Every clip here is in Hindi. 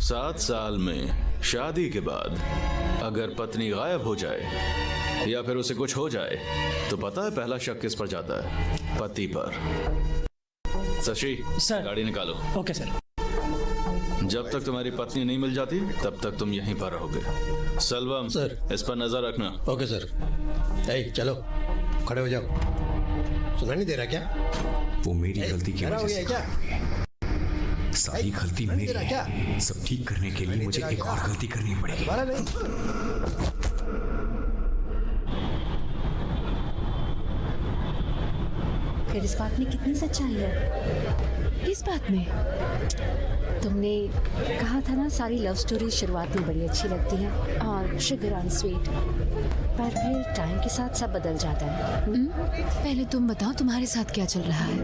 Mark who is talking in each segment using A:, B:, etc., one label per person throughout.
A: 7 साल में शादी के बाद अगर पत्नी गायब हो जाए या फिर उसे कुछ हो जाए तो पता है पहला शक किस पर जाता है? पति पर। शशि,
B: सर।
A: गाड़ी निकालो।
B: Okay sir.
A: जब तक तुम्हारी पत्नी नहीं मिल जाती तब तक तुम यहीं पर रहोगे। सलवम
C: सर।
A: इस पर नजर रखना।
C: Okay sir. ए, चलो खड़े हो जाओ। सुना नहीं दे रहा क्या?
D: वो मेरी गलती की
C: खड़ा हो
D: वजह
C: गया
D: से
C: क्या?
D: सारी गलती
C: नहीं
D: मेरी
C: दे रहा क्या?
D: है। सब ठीक करने के लिए मुझे एक और गलती करनी पड़ेगी।
C: दोबारा नहीं।
E: फिर इस बात में कितनी सच्चाई है?
F: किस बात में?
E: तुमने कहा था ना सारी लव स्टोरी शुरुआत में बड़ी अच्छी लगती है और शुगर ऑन स्वीट, पर फिर टाइम के साथ सब बदल जाता है।
F: पहले तुम बताओ तुम्हारे साथ क्या चल रहा है?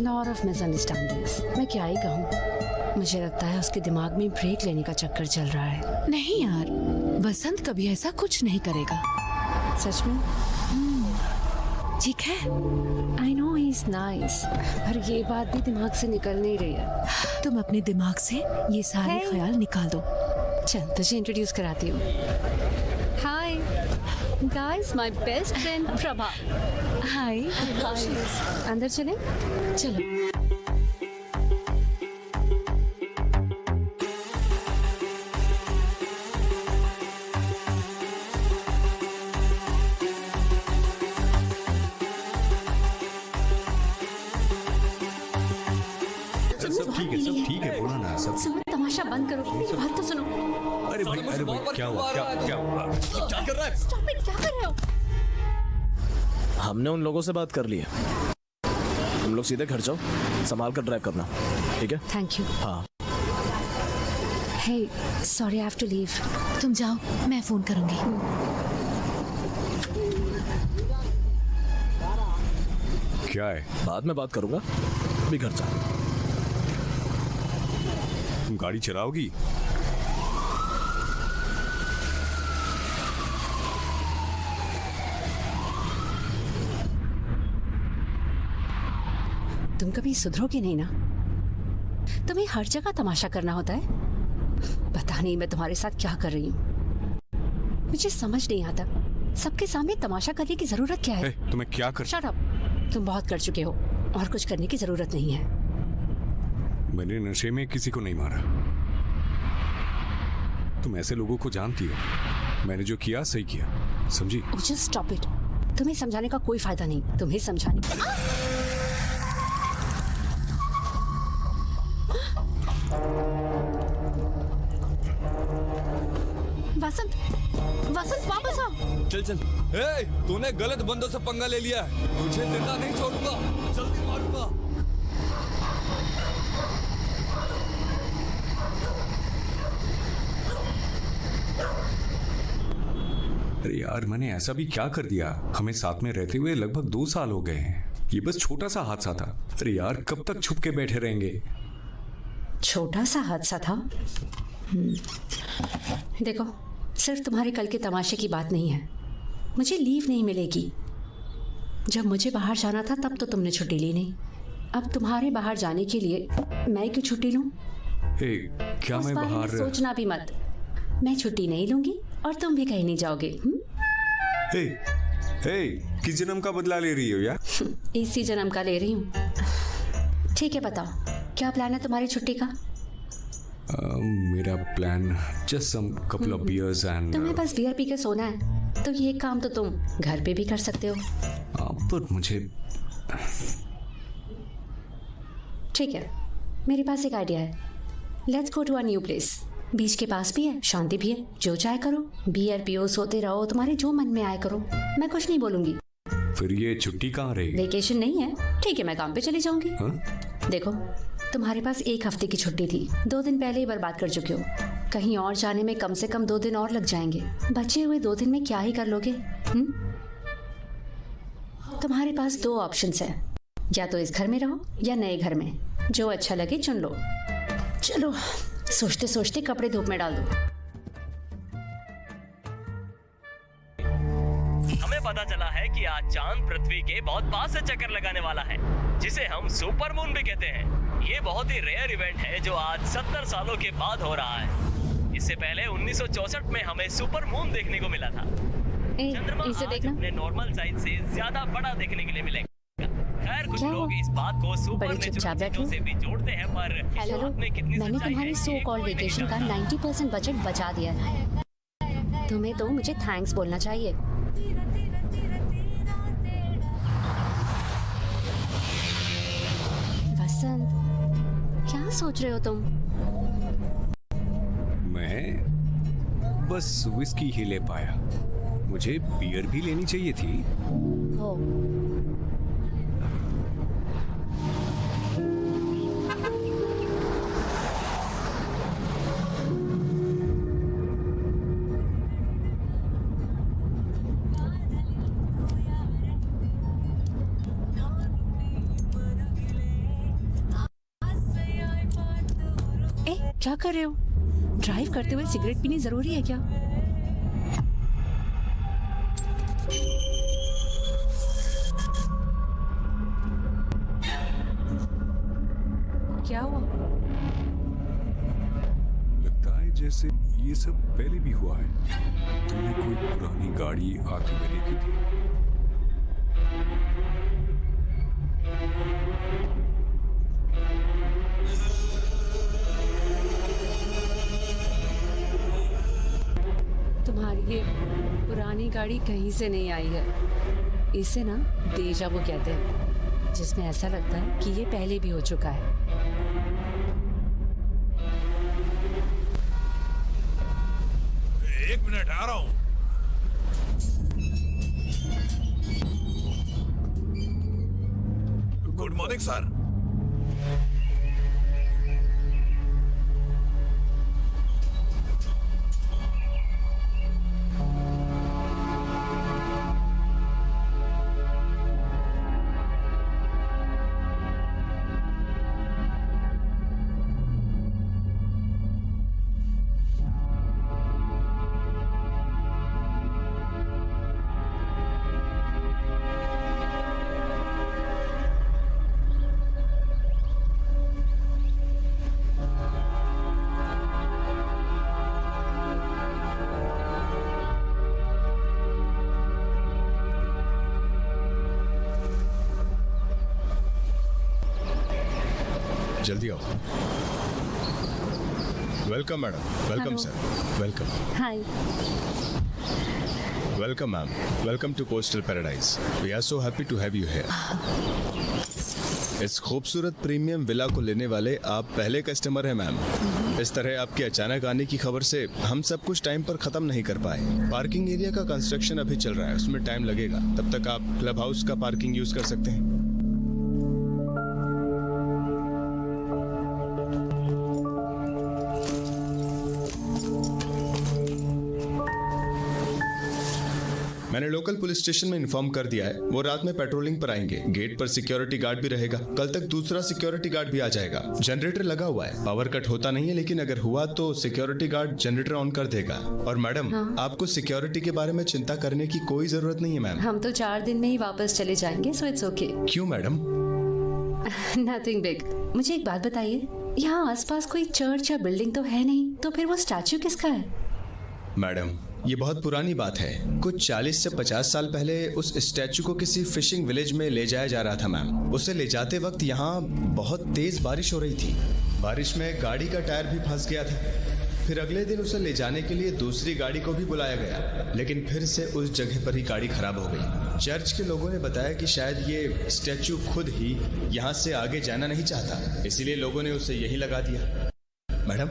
E: Lot of misunderstandings. मैं क्या ही कहूँ, मुझे लगता है उसके दिमाग में ब्रेक लेने का चक्कर चल रहा है।
F: नहीं यार, वसंत कभी ऐसा कुछ नहीं करेगा।
E: सच में?
F: ठीक है।
E: I know he is nice, पर ये बात भी दिमाग से निकल नहीं रही है।
F: तुम अपने दिमाग से ये सारे
E: Hey.
F: ख्याल निकाल दो।
E: चल तुझे इंट्रोड्यूस कराती हूँ। Hi guys, my best friend Prabha.
F: Hi.
E: अंदर चले।
F: चलो।
D: सब ठीक है, बोला ना सब।
E: सुनो, तमाशा बंद करो, मेरी बात तो सुनो।
D: अरे भाई क्या हुआ? क्या हुआ?
E: स्टॉप इट, क्या कर रहे हो?
B: हमने उन लोगों से बात कर ली है। तुम लोग सीधे घर जाओ, संभाल कर ड्राइव करना, ठीक है?
E: Thank you.
B: हाँ।
E: Hey sorry, I have to leave.
F: तुम जाओ, मैं फोन करूंगी।
D: क्या है?
B: बाद में बात करूंगा, अभी घर जा।
D: तुम गाड़ी चलाओगी?
E: तुम कभी सुधरोगे नहीं ना? तुम्हें हर जगह तमाशा करना होता है। पता नहीं मैं तुम्हारे साथ क्या कर रही हूँ, मुझे समझ नहीं आता। सबके सामने तमाशा करने की जरूरत क्या है?
D: तुम्हें क्या कर?
E: शट अप, तुम बहुत कर चुके हो और कुछ करने की जरूरत नहीं है।
D: मैंने नशे में किसी को नहीं मारा। तुम ऐसे लोगों को जानती हो। मैंने जो किया सही किया, समझी?
E: Just stop it. तुम्हें समझाने का कोई फायदा नहीं। तुम्हें समझाने वसंत, वसंत वापस आओ।
B: चल चल।
G: तूने गलत बंदों से पंगा ले लिया है। तुझे जिंदा नहीं छोड़ूंगा, जल्दी मारूंगा।
D: अरे यार, मैंने ऐसा भी क्या कर दिया? हमें साथ में रहते हुए लगभग 2 साल हो गए हैं। ये बस छोटा सा हादसा था। अरे यार, कब तक छुप के बैठे रहेंगे?
E: छोटा सा हादसा था। देखो, सिर्फ तुम्हारे कल के तमाशे की बात नहीं है। मुझे लीव नहीं मिलेगी। जब मुझे बाहर जाना था तब तो तुमने छुट्टी ली नहीं। अब तुम्हारे बाहर जाने के लिए मैं क्यों छुट्टी लूं?
D: क्या
E: उस
D: मैं
E: बारे में
D: बाहर?
E: सोचना भी मत। मैं छुट्टी नहीं लूंगी और तुम भी कहीं नहीं जाओगे।
D: किस जन्म का बदला ले रही हो यार?
E: इसी जन्म का ले रही हूँ। ठीक है, बताओ क्या प्लान है तुम्हारी छुट्टी का?
D: मेरा plan just some couple of beers and
E: तुम्हें बस बियर पी के सोना है, तो ये काम तो तुम घर पे भी कर सकते हो।
D: पर मुझे
E: ठीक है, मेरे पास एक आइडिया है। Let's go to a new place. बीच के पास भी है, शांति भी है। जो चाहे करो, बियर पियो, सोते रहो, तुम्हारे जो मन में आए करो। मैं कुछ नहीं बोलूंगी।
D: फिर ये छुट्टी कहाँ रहेगी?
E: वेकेशन नहीं है, ठीक है, मैं काम पे चली जाऊंगी। देखो, तुम्हारे पास 1 हफ्ते की छुट्टी थी, 2 दिन पहले ही बर्बाद कर चुके हो। कहीं और जाने में कम से कम 2 दिन और लग जाएंगे। बचे हुए 2 दिन में क्या ही कर लोगे? तुम्हारे पास 2 ऑप्शंस हैं, या तो इस घर में रहो या नए घर में। जो अच्छा लगे चुन लो। चलो, सोचते सोचते कपड़े धूप में डाल दो।
H: हमें पता चला है कि आज चांद पृथ्वी के बहुत पास से चक्कर लगाने वाला है, जिसे हम सुपर मून भी कहते हैं। ये बहुत ही रेयर इवेंट है जो आज 70 सालों के बाद हो रहा है। इससे पहले 1964 में हमें सुपर मून देखने को मिला था। चंद्रमा
E: इसे
H: आज
E: देखना।
H: अपने नॉर्मल साइज से ज्यादा बड़ा देखने के लिए मिलेगा। खैर कुछ
E: क्या
H: लोग
E: हुआ?
H: इस बात को सुपर
E: बड़े चुपचाप बैठे
H: चीजों से भी जोड़ते हैं, पर इस
E: हेलो,
H: बात में कितनी
E: मैंने
H: सच्चाई
E: तुम्हारे
H: है,
E: सो
H: ये
E: कॉल्ड
H: कोई नहीं
E: वेकेशन का
H: जानता।
E: 90% बजट बचा दिया है। तुम्हें तो मुझे थैंक्स बोलना चाहिए। वसंत, क्या सोच रहे हो तुम?
D: मैं बस विस्की ही ले पाया। मुझे बियर भी लेनी चाहिए थी।
E: हो क्या कर रहे हो? ड्राइव करते हुए सिगरेट पीनी जरूरी है क्या? क्या हुआ?
D: लगता है जैसे ये सब पहले भी हुआ है। तुमने कोई पुरानी गाड़ी आते हुए देखी थी?
E: तुम्हारी ये पुरानी गाड़ी कहीं से नहीं आई है। इसे ना डेजा वो कहते हैं, जिसमें ऐसा लगता है कि ये पहले भी हो चुका है।
I: एक मिनट आ रहा हूं। Good morning sir. जल्दी आओ। Welcome madam. Welcome
E: Hello.
I: Sir. Welcome.
E: Hi.
I: Welcome ma'am. Welcome to coastal paradise. We are so happy to have you here. इस खूबसूरत प्रीमियम विला को लेने वाले आप पहले कस्टमर हैं मैम। इस तरह आपके अचानक आने की खबर से हम सब कुछ टाइम पर खत्म नहीं कर पाए। पार्किंग एरिया का कंस्ट्रक्शन अभी चल रहा है, उसमें टाइम लगेगा। तब तक आप क्लब हाउस का पार्किंग यूज कर सकते हैं। मैंने लोकल पुलिस स्टेशन में इन्फॉर्म कर दिया है, वो रात में पेट्रोलिंग पर आएंगे। गेट पर सिक्योरिटी गार्ड भी रहेगा। कल तक दूसरा सिक्योरिटी गार्ड भी आ जाएगा। जनरेटर लगा हुआ है, पावर कट होता नहीं है, लेकिन अगर हुआ तो सिक्योरिटी गार्ड जनरेटर ऑन कर देगा। और मैडम, आपको सिक्योरिटी के बारे में चिंता करने की कोई जरूरत नहीं है मैम।
E: हम तो 4 दिन में ही वापस चले जाएंगे, सो इट्स ओके।
I: क्यों मैडम?
E: Nothing big. मुझे एक बात बताइए, यहाँ आसपास कोई चर्च या बिल्डिंग तो है नहीं, तो फिर वो स्टैचू किसका है?
I: मैडम, ये बहुत पुरानी बात है। कुछ 40 से 50 साल पहले उस स्टैचू को किसी फिशिंग विलेज में ले जाया जा रहा था मैम। उसे ले जाते वक्त यहाँ बहुत तेज बारिश हो रही थी। बारिश में गाड़ी का टायर भी फंस गया था। फिर अगले दिन उसे ले जाने के लिए दूसरी गाड़ी को भी बुलाया गया, लेकिन फिर से उस जगह पर ही गाड़ी खराब हो गई। चर्च के लोगों ने बताया कि शायद ये स्टैचू खुद ही यहाँ से आगे जाना नहीं चाहता, इसीलिए लोगों ने उसे यही लगा दिया। मैडम,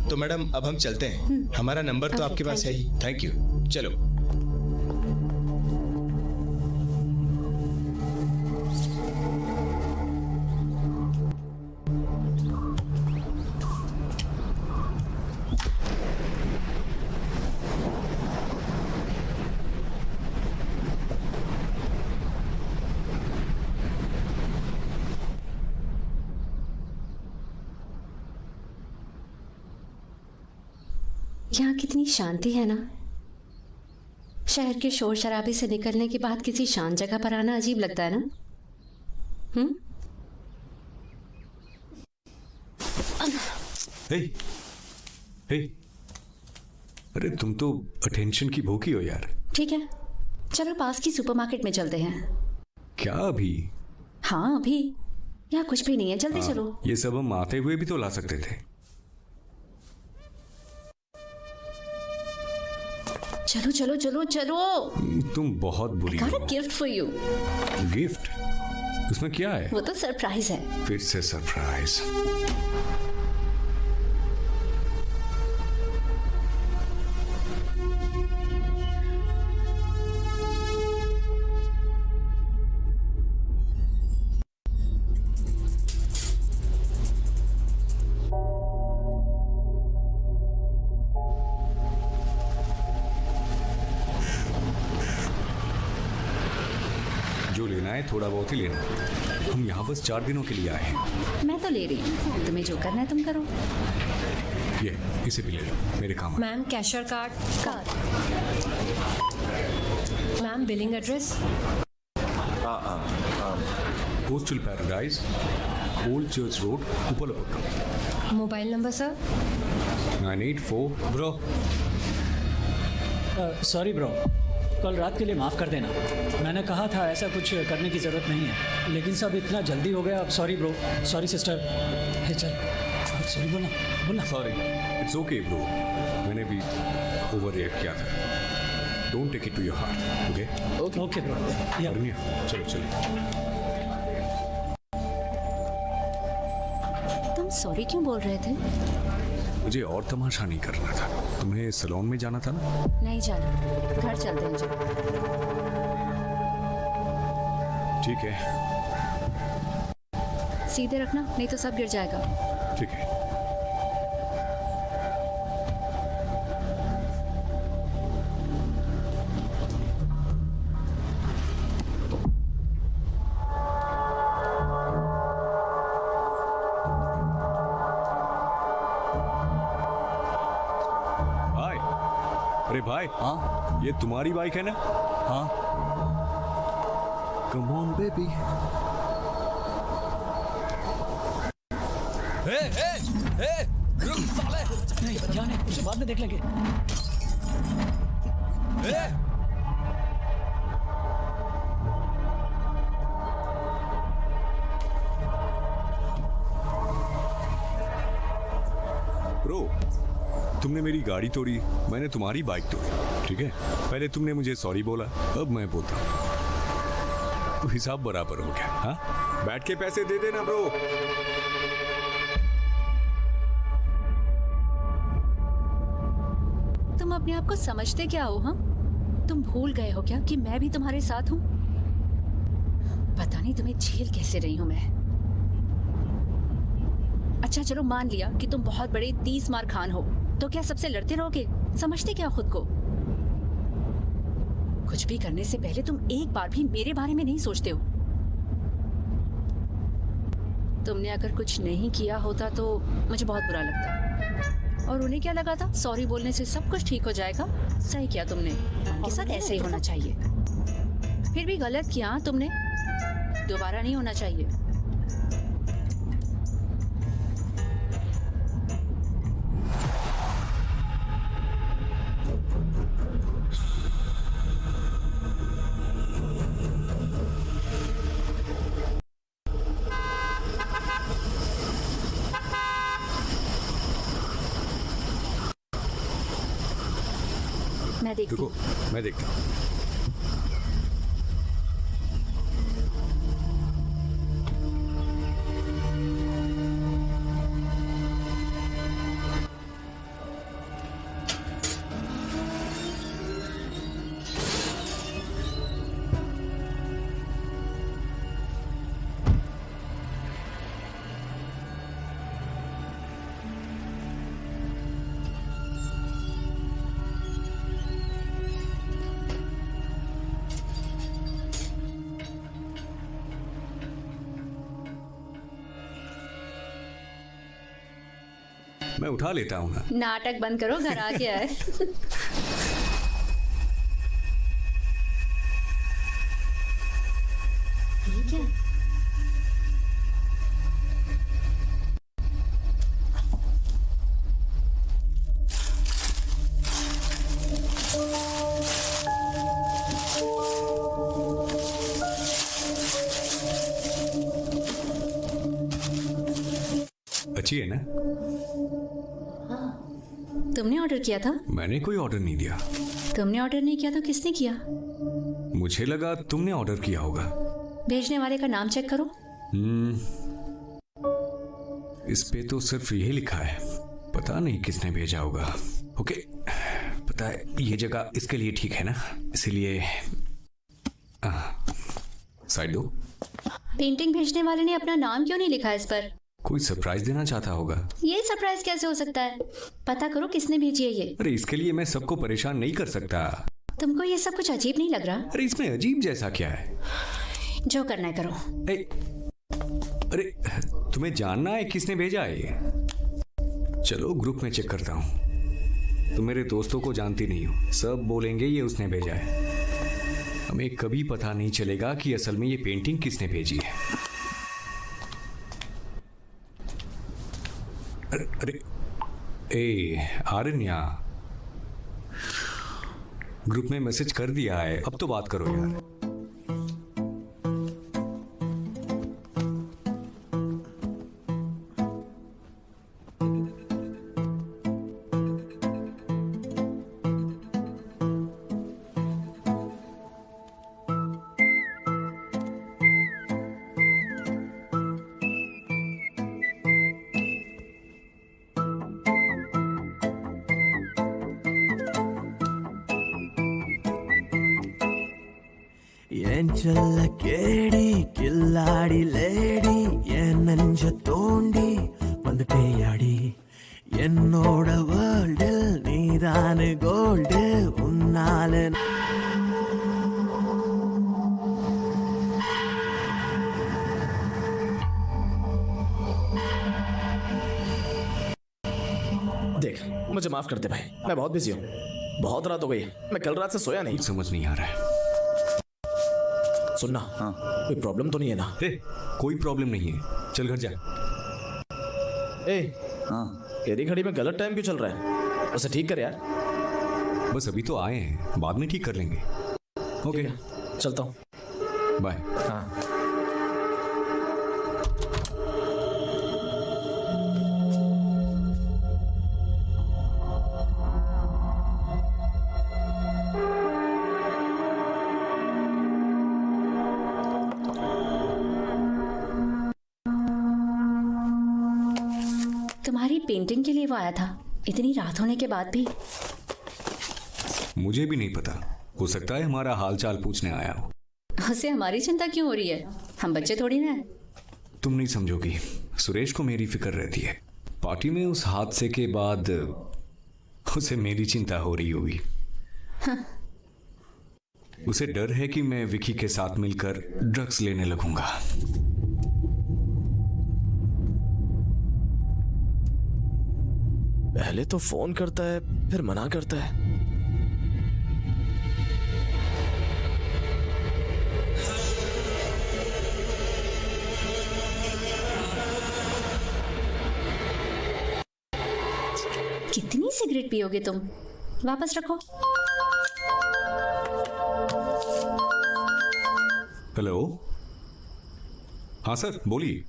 I: तो मैडम अब हम चलते हैं। हमारा नंबर तो आपके पास है ही। Thank you. चलो।
E: यहाँ कितनी शांति है ना। शहर के शोर शराबे से निकलने के बाद किसी शांत जगह पर आना अजीब लगता है ना।
D: हे, हे, अरे तुम तो अटेंशन की भूखी हो यार।
E: ठीक है, चलो पास की सुपरमार्केट में चलते हैं।
D: क्या अभी?
E: हाँ अभी, यहाँ कुछ भी नहीं है, जल्दी चलो।
D: ये सब हम आते हुए भी तो ला सकते थे।
E: चलो चलो चलो चलो।
D: तुम बहुत बुरी
E: Got
D: हो।
E: a gift for you।
D: Gift? उसमें क्या है?
E: वो तो सरप्राइज है।
D: फिर से सरप्राइज। जो लेना है थोड़ा बहुत ही लेना। हम यहाँ बस 4 दिनों के लिए आए हैं।
E: मैं तो ले रही हूँ, तुम्हें जो करना है तुम करो।
D: ये इसे भी ले लो, मेरे काम है।
F: Ma'am cashier card.
E: Card.
F: Ma'am billing address.
D: Coastal paradise, old church road, Upalapuram.
F: Mobile number sir.
D: 984।
G: Bro
J: sorry bro, कल रात के लिए माफ़ कर देना। मैंने कहा था ऐसा कुछ करने की ज़रूरत नहीं है, लेकिन सब इतना जल्दी हो गया। अब सॉरी ब्रो, सॉरी सिस्टर। हे चल, सॉरी बोलना बोलना।
G: सॉरी।
D: इट्स ओके ब्रो, मैंने भी ओवर रिएक्ट किया था। Don't take it to your heart, okay?
J: Okay bro. या
D: अरनिया, चलो चलो।
E: तुम सॉरी क्यों बोल रहे थे?
D: मुझे और तमाशा नहीं करना था। तुम्हें सैलून में जाना था ना?
E: नहीं जाना, घर चलते हैं जो।
D: ठीक है,
E: सीधे रखना, नहीं तो सब गिर जाएगा।
D: ठीक है। भाई, अरे भाई,
G: हाँ
D: ये तुम्हारी बाइक है ना?
G: हाँ।
D: Come on baby.
G: ए, रुक साले।
J: नहीं, यहाँ नहीं, उसे बाद में देख लेंगे।
G: ए,
D: ब्रो, तुमने मेरी गाड़ी तोड़ी, मैंने तुम्हारी बाइक तोड़ी, ठीक है? पहले तुमने मुझे सॉरी बोला, अब मैं बोलता हूँ। तो हिसाब बराबर हो गया। हाँ, बैठ के पैसे दे देना ब्रो।
E: तुम अपने आप को समझते क्या हो? हाँ, तुम भूल गए हो क्या कि मैं भी तुम्हारे साथ हूँ? पता नहीं तुम्हें झेल कैसे रही हूँ मैं। अच्छा चलो, मान लिया कि तुम बहुत बड़े 30 मार खान हो, तो क्या सबसे लड़ते रहोगे? समझते क्या खुद को? कुछ भी करने से पहले तुम एक बार भी मेरे बारे में नहीं सोचते हो। तुमने अगर कुछ नहीं किया होता तो मुझे बहुत बुरा लगता, और उन्हें क्या लगा था सॉरी बोलने से सब कुछ ठीक हो जाएगा। सही किया तुमने, उनके साथ ऐसे ही होना चाहिए। फिर भी गलत किया तुमने, दोबारा नहीं होना चाहिए। मैं देखती
D: रुको, मैं देखता हूँ। मैं उठा लेता हूँ ना।
E: नाटक बंद करो, घर आ गया है। ठीक है,
D: अच्छी है ना?
E: तुमने ऑर्डर किया था?
D: मैंने कोई ऑर्डर नहीं दिया।
E: तुमने ऑर्डर नहीं किया तो किसने किया?
D: मुझे लगा तुमने ऑर्डर किया होगा।
E: भेजने वाले का नाम चेक करो।
D: इस पे तो सिर्फ यही लिखा है, पता नहीं किसने भेजा होगा। ओके, पता है ये जगह इसके लिए ठीक है ना, इसीलिए साइड दो।
E: पेंटिंग भेजने वाले ने अपना नाम क्यों नहीं लिखा इस पर?
D: कोई सरप्राइज देना चाहता होगा।
E: ये सरप्राइज कैसे हो सकता है? पता करो किसने भेजी है ये।
D: अरे इसके लिए मैं सबको परेशान नहीं कर सकता।
E: तुमको ये सब कुछ अजीब नहीं लग रहा?
D: अरे इसमें अजीब जैसा क्या है?
E: जो करना है करो।
D: अरे तुम्हें जानना है किसने भेजा है ये? चलो ग्रुप में चेक करता हूँ। तुम मेरे दोस्तों को जानती नहीं हो, सब बोलेंगे ये उसने भेजा है। हमें कभी पता नहीं चलेगा कि असल में ये पेंटिंग किसने भेजी है। अरे ए आरण्या, ग्रुप में मैसेज कर दिया है, अब तो बात करो यार।
K: ಎಂಚಲ್ಲ ಕೇಡಿ ಕಿಲ್ಲಾಡಿ ಲೇಡಿ ಎನ್ನಂಜ ತೋಂಡಿ ಒಂದು பேயாடி என்னோட வேர்ல்டில் நீதான கோல்டு உன்னால
B: देख मुझे माफ कर दे भाई, मैं बहुत बिजी हूँ, बहुत रात हो गई, मैं कल रात से सोया नहीं।
D: कुछ समझ नहीं आ रहा है।
B: सुनना, हाँ कोई प्रॉब्लम तो नहीं है ना?
D: कोई प्रॉब्लम नहीं है, चल घर जा।
B: हाँ तेरी घड़ी में गलत टाइम क्यों चल रहा है? उसे ठीक कर यार।
D: बस अभी तो आए हैं, बाद में ठीक कर लेंगे। ओके
B: चलता हूँ,
D: बाय।
B: हाँ
E: तुम्हारी पेंटिंग के लिए वो आया था, इतनी रात होने के बाद भी।
D: मुझे भी नहीं पता, हो सकता है हमारा हालचाल पूछने आया हो।
E: उसे हमारी चिंता क्यों हो रही है? हम बच्चे थोड़ी ना हैं।
D: तुम नहीं समझोगी, सुरेश को मेरी फिक्र रहती है। पार्टी में उस हादसे के बाद उसे मेरी चिंता हो रही होगी।
E: हाँ।
D: उसे डर है कि मैं विकी के साथ मिलकर ड्रग्स लेने लगूंगा।
B: पहले तो फोन करता है, फिर मना करता है।
E: कितनी सिगरेट पियोगे तुम? वापस रखो।
D: हेलो, हाँ सर बोलिए।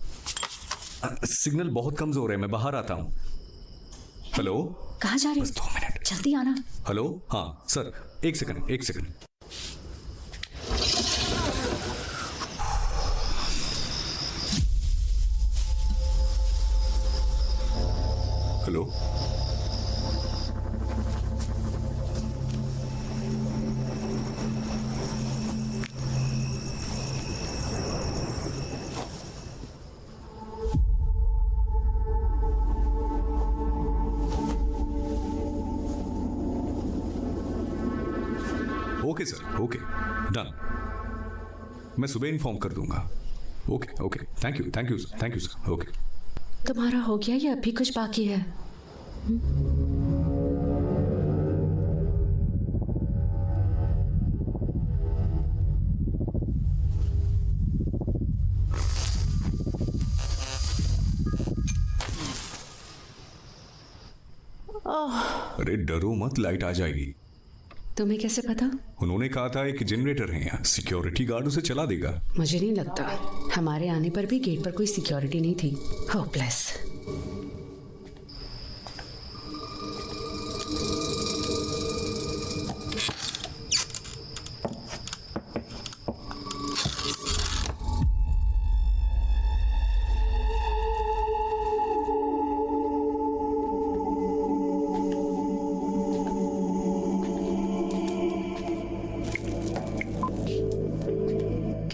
D: सिग्नल बहुत कमजोर है, मैं बाहर आता हूँ। हेलो,
E: कहाँ जा रहे हो?
D: 2 मिनट,
E: जल्दी आना।
D: हेलो, हाँ सर, एक second. Hello, okay sir, okay done. मैं सुबह इन्फॉर्म कर दूंगा। Okay thank you sir. Okay.
E: तुम्हारा हो गया या अभी कुछ बाकी है?
D: अरे डरो मत, लाइट आ जाएगी।
E: तुम्हें कैसे पता?
D: उन्होंने कहा था एक जनरेटर है यहाँ, सिक्योरिटी गार्ड उसे चला देगा।
E: मुझे नहीं लगता, हमारे आने पर भी गेट पर कोई सिक्योरिटी नहीं थी। होपलेस।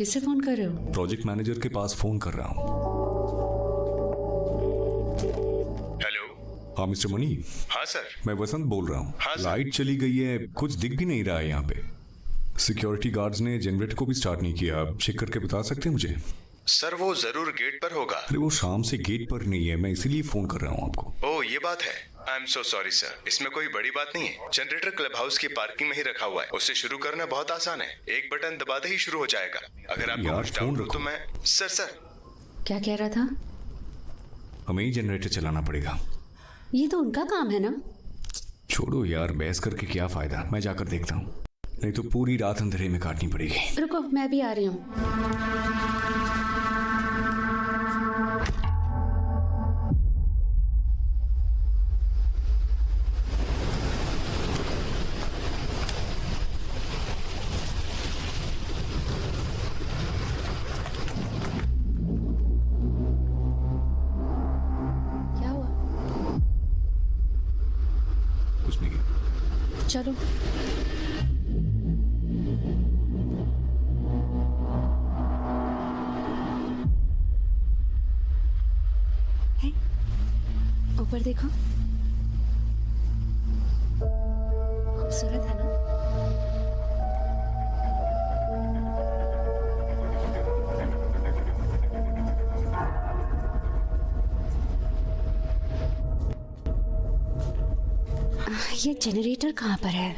E: किसे फोन कर रहे हो?
D: प्रोजेक्ट मैनेजर के पास फोन कर रहा हूँ।
I: हेलो।
D: हाँ मिस्टर मनी।
I: हाँ सर।
D: मैं वसंत बोल रहा हूँ।
I: हाँ, सर।
D: लाइट चली गई है, कुछ दिख भी नहीं रहा है यहाँ पे। सिक्योरिटी गार्ड्स ने जनरेटर को भी स्टार्ट नहीं किया। आप चेक करके बता सकते हैं मुझे?
I: सर वो जरूर गेट पर होगा।
D: अरे वो शाम से गेट पर नहीं है, मैं इसीलिए फोन कर रहा हूँ आपको।
I: ओह ये बात है। I am so sorry sir, इसमें कोई बड़ी बात नहीं है। जनरेटर क्लब हाउस की पार्किंग में ही रखा हुआ है, उससे शुरू करना बहुत आसान है। एक बटन दबाते ही शुरू हो जाएगा। अगर आपको
D: यार,
I: कुछ
D: फोन
I: डाउट हो
D: रखो।
I: तो मैं सर
E: क्या कह रहा था?
D: हमें ही जनरेटर चलाना पड़ेगा।
E: ये तो उनका काम है ना।
D: छोड़ो यार, बहस करके क्या फायदा। मैं जाकर देखता हूँ, नहीं तो पूरी रात अंधेरे में काटनी पड़ेगी।
E: रुको, मैं भी आ रही हूँ। क्या हुआ?
D: कुछ नहीं।
E: चलो। हे, ऊपर देखो, खूबसूरत है ना? ये जनरेटर कहाँ पर है?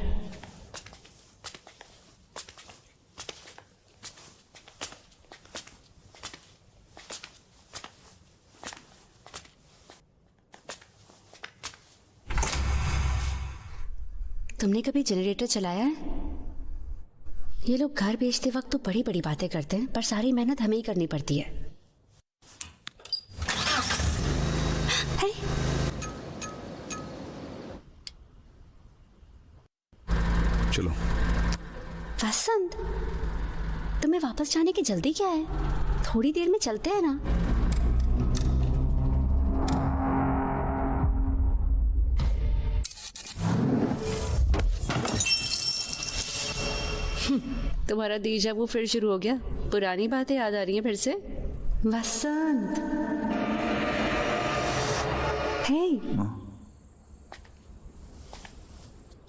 E: तुमने कभी जनरेटर चलाया है? ये लोग घर बेचते वक्त तो बड़ी बड़ी बातें करते हैं, पर सारी मेहनत हमें ही करनी पड़ती है। हे?
D: चलो।
E: वसंत, तुम्हें वापस जाने की जल्दी क्या है? थोड़ी देर में चलते हैं ना। तुम्हारा दीजा वो फिर शुरू हो गया। पुरानी बातें याद आ रही हैं फिर से। वसंत, हे,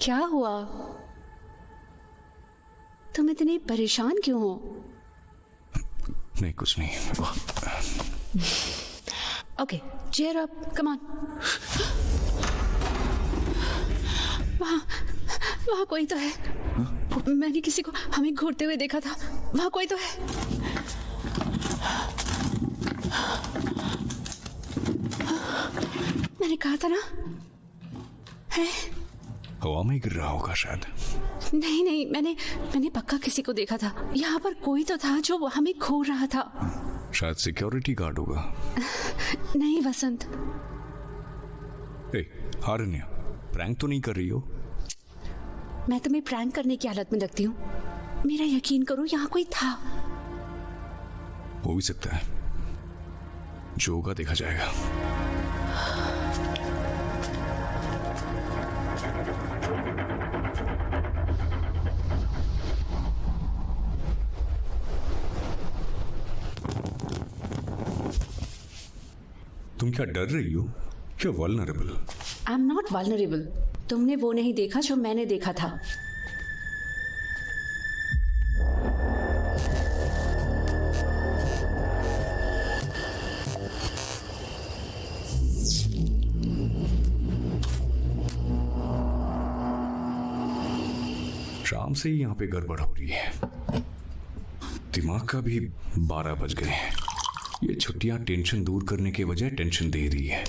E: क्या हुआ? तुम इतने परेशान क्यों हो?
D: नहीं, कुछ नहीं।
E: Okay, cheer up, come on. वहाँ कोई तो है। मैंने किसी को हमें घूरते हुए देखा था। वहाँ कोई तो है। मैंने कहा था ना। है?
D: हवा में गिर रहा होगा शायद।
E: नहीं नहीं, मैंने पक्का किसी को देखा था। यहाँ पर कोई तो था जो हमें घूर रहा था।
D: शायद सिक्योरिटी गार्ड होगा।
E: नहीं वसंत।
D: आरण्या, प्रैंक तो नहीं कर रही हो?
E: मैं तुम्हें प्रैंक करने की हालत में रखती हूँ। मेरा यकीन करो, यहाँ कोई था।
D: हो भी सकता है, जो होगा देखा जाएगा। तुम क्या डर रही हो? क्या vulnerable?
E: I am not vulnerable. तुमने वो नहीं देखा जो मैंने देखा था।
D: शाम से ही यहाँ पे गड़बड़ हो रही है। दिमाग का भी 12 बज गए हैं। ये छुट्टियां टेंशन दूर करने के बजाय टेंशन दे रही है।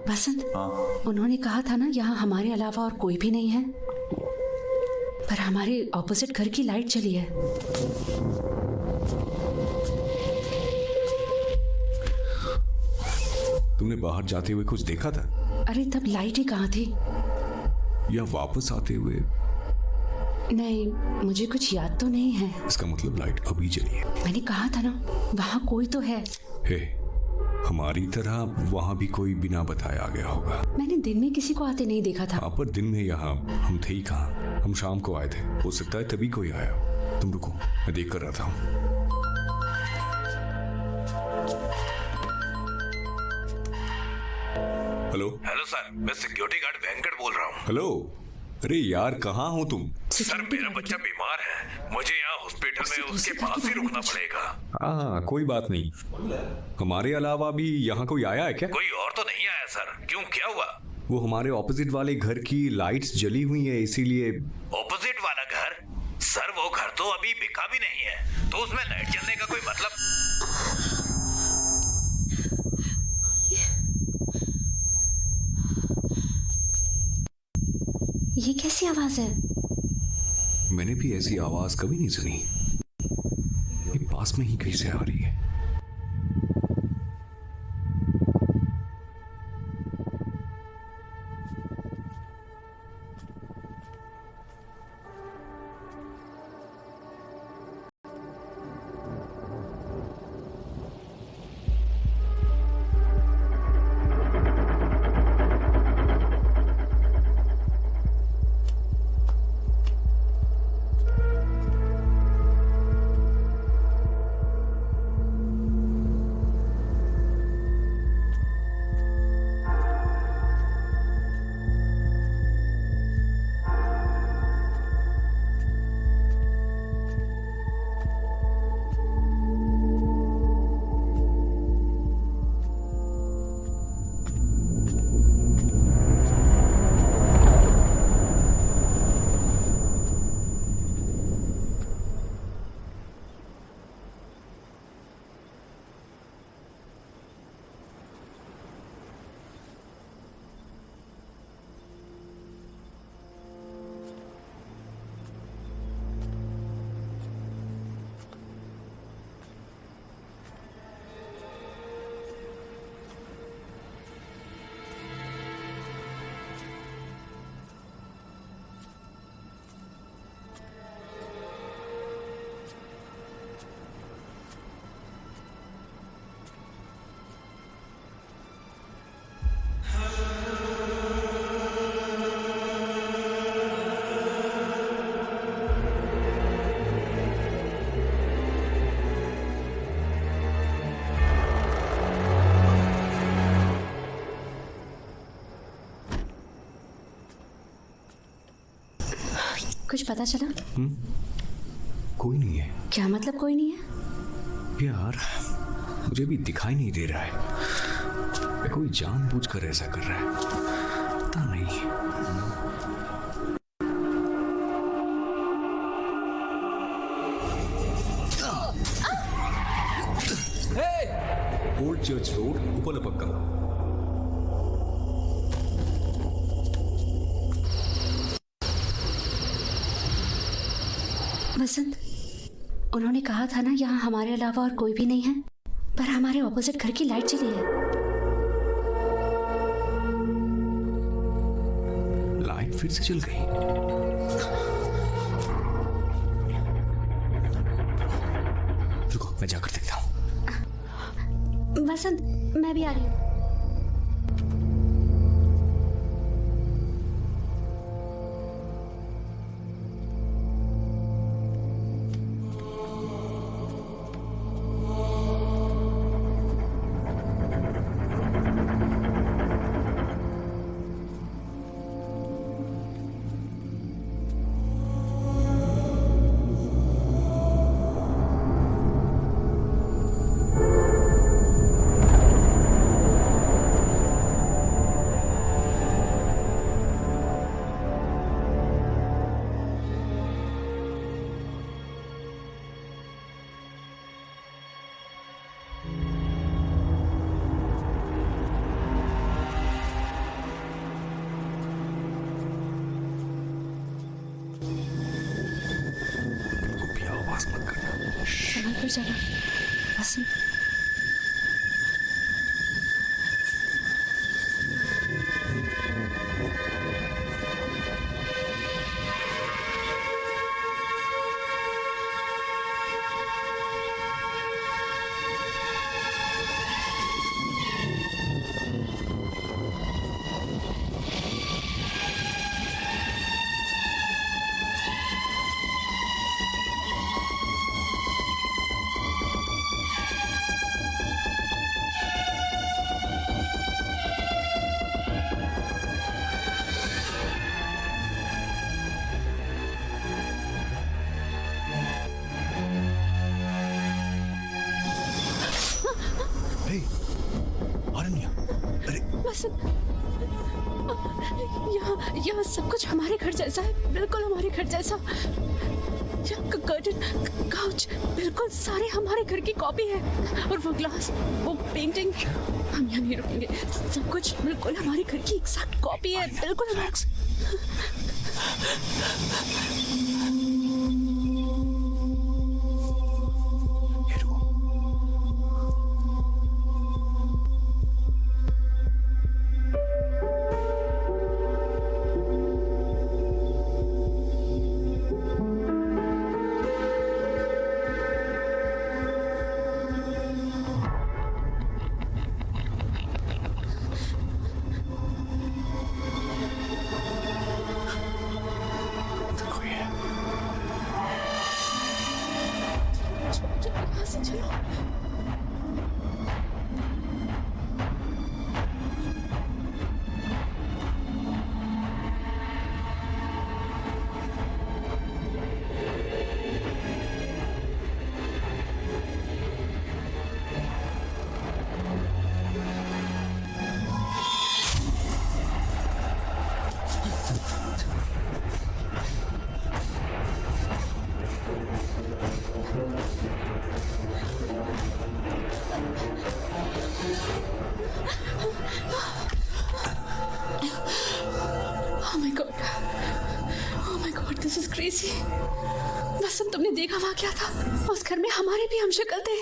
E: वसंत, उन्होंने कहा था ना यहाँ हमारे अलावा और कोई भी नहीं है, पर हमारे ऑपोजिट घर की लाइट चली है।
D: तुमने बाहर जाते हुए कुछ देखा था?
E: अरे तब लाइट ही कहाँ थी?
D: या वापस आते हुए?
E: नहीं, मुझे कुछ याद तो नहीं है।
D: इसका मतलब लाइट अभी जली है।
E: मैंने कहा था ना, वहाँ कोई तो है।
D: हे, हमारी तरह वहाँ भी कोई बिना बताए आ गया होगा।
E: मैंने दिन में किसी को आते नहीं देखा था।
D: हाँ, पर दिन में यहाँ हम थे ही कहाँ? हम शाम को आए थे, हो सकता है तभी कोई आया। तुम रुको, मैं देख कर रहा हूँ। हेलो
L: हेलो सर, मैं सिक्योरिटी गार्ड वेंकट बोल रहा हूँ।
D: हेलो, अरे यार कहाँ हो तुम?
L: सर मेरा बच्चा बीमार है, मुझे यहाँ हॉस्पिटल में उसके पास ही रुकना पड़ेगा।
D: हाँ कोई बात नहीं। हमारे अलावा भी यहाँ कोई आया है क्या?
L: कोई और तो नहीं आया सर, क्यों क्या हुआ?
D: वो हमारे ऑपोजिट वाले घर की लाइट्स जली हुई है, इसीलिए।
L: ऑपोजिट वाला घर? सर वो घर तो अभी बिका भी नहीं है, तो उसमें लाइट जलने का कोई मतलब?
E: ये कैसी आवाज है?
D: मैंने भी ऐसी आवाज कभी नहीं सुनी। ये पास में ही कैसे आ रही है?
E: कुछ पता चला?
D: कोई नहीं है।
E: क्या मतलब कोई नहीं है?
D: यार मुझे भी दिखाई नहीं दे रहा है। कोई जानबूझकर ऐसा कर रहा है, पता नहीं। Old church road, Upalapakkam.
E: Vasant, उन्होंने कहा था ना यहाँ हमारे अलावा और कोई भी नहीं है, पर हमारे ऑपोजिट घर की लाइट जली है।
D: लाइट फिर से जल गई। रुको मैं जाकर देखता हूँ।
E: वसंत, मैं भी आ रही हूँ। संभल कर चला वसंत। यहाँ सब कुछ हमारे घर जैसा है, बिल्कुल हमारे घर जैसा। कर्टन, काउच, बिल्कुल सारे हमारे घर की कॉपी है। और वो ग्लास, वो पेंटिंग, हम यहाँ नहीं रुकेंगे। सब कुछ बिल्कुल हमारे घर की एग्जैक्ट कॉपी है, बिल्कुल हमारे। वसंत, तुमने देखा वहाँ क्या था? उस घर में हमारे भी हम शक्ल थे।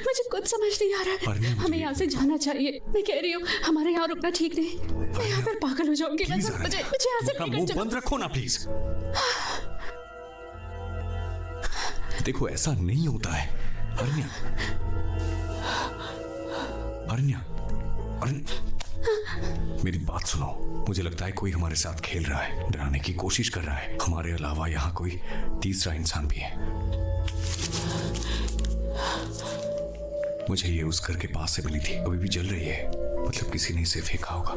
E: मुझे कुछ समझ नहीं आ रहा है। हमें यहाँ से जाना चाहिए। मैं कह रही हूँ हमारे यहाँ रुकना ठीक नहीं। मैं यहाँ पर पागल हो जाऊंगी। मुझे यहाँ से
D: मुंह बंद रखो ना प्लीज। देखो ऐसा नहीं होता है। अरण्या, अरण्या, मेरी बात सुनो। मुझे लगता है कोई हमारे साथ खेल रहा है, डराने की कोशिश कर रहा है। हमारे अलावा यहाँ कोई तीसरा इंसान भी है। मुझे ये उस घर के पास से मिली थी, अभी भी जल रही है। मतलब किसी ने इसे फेंका होगा।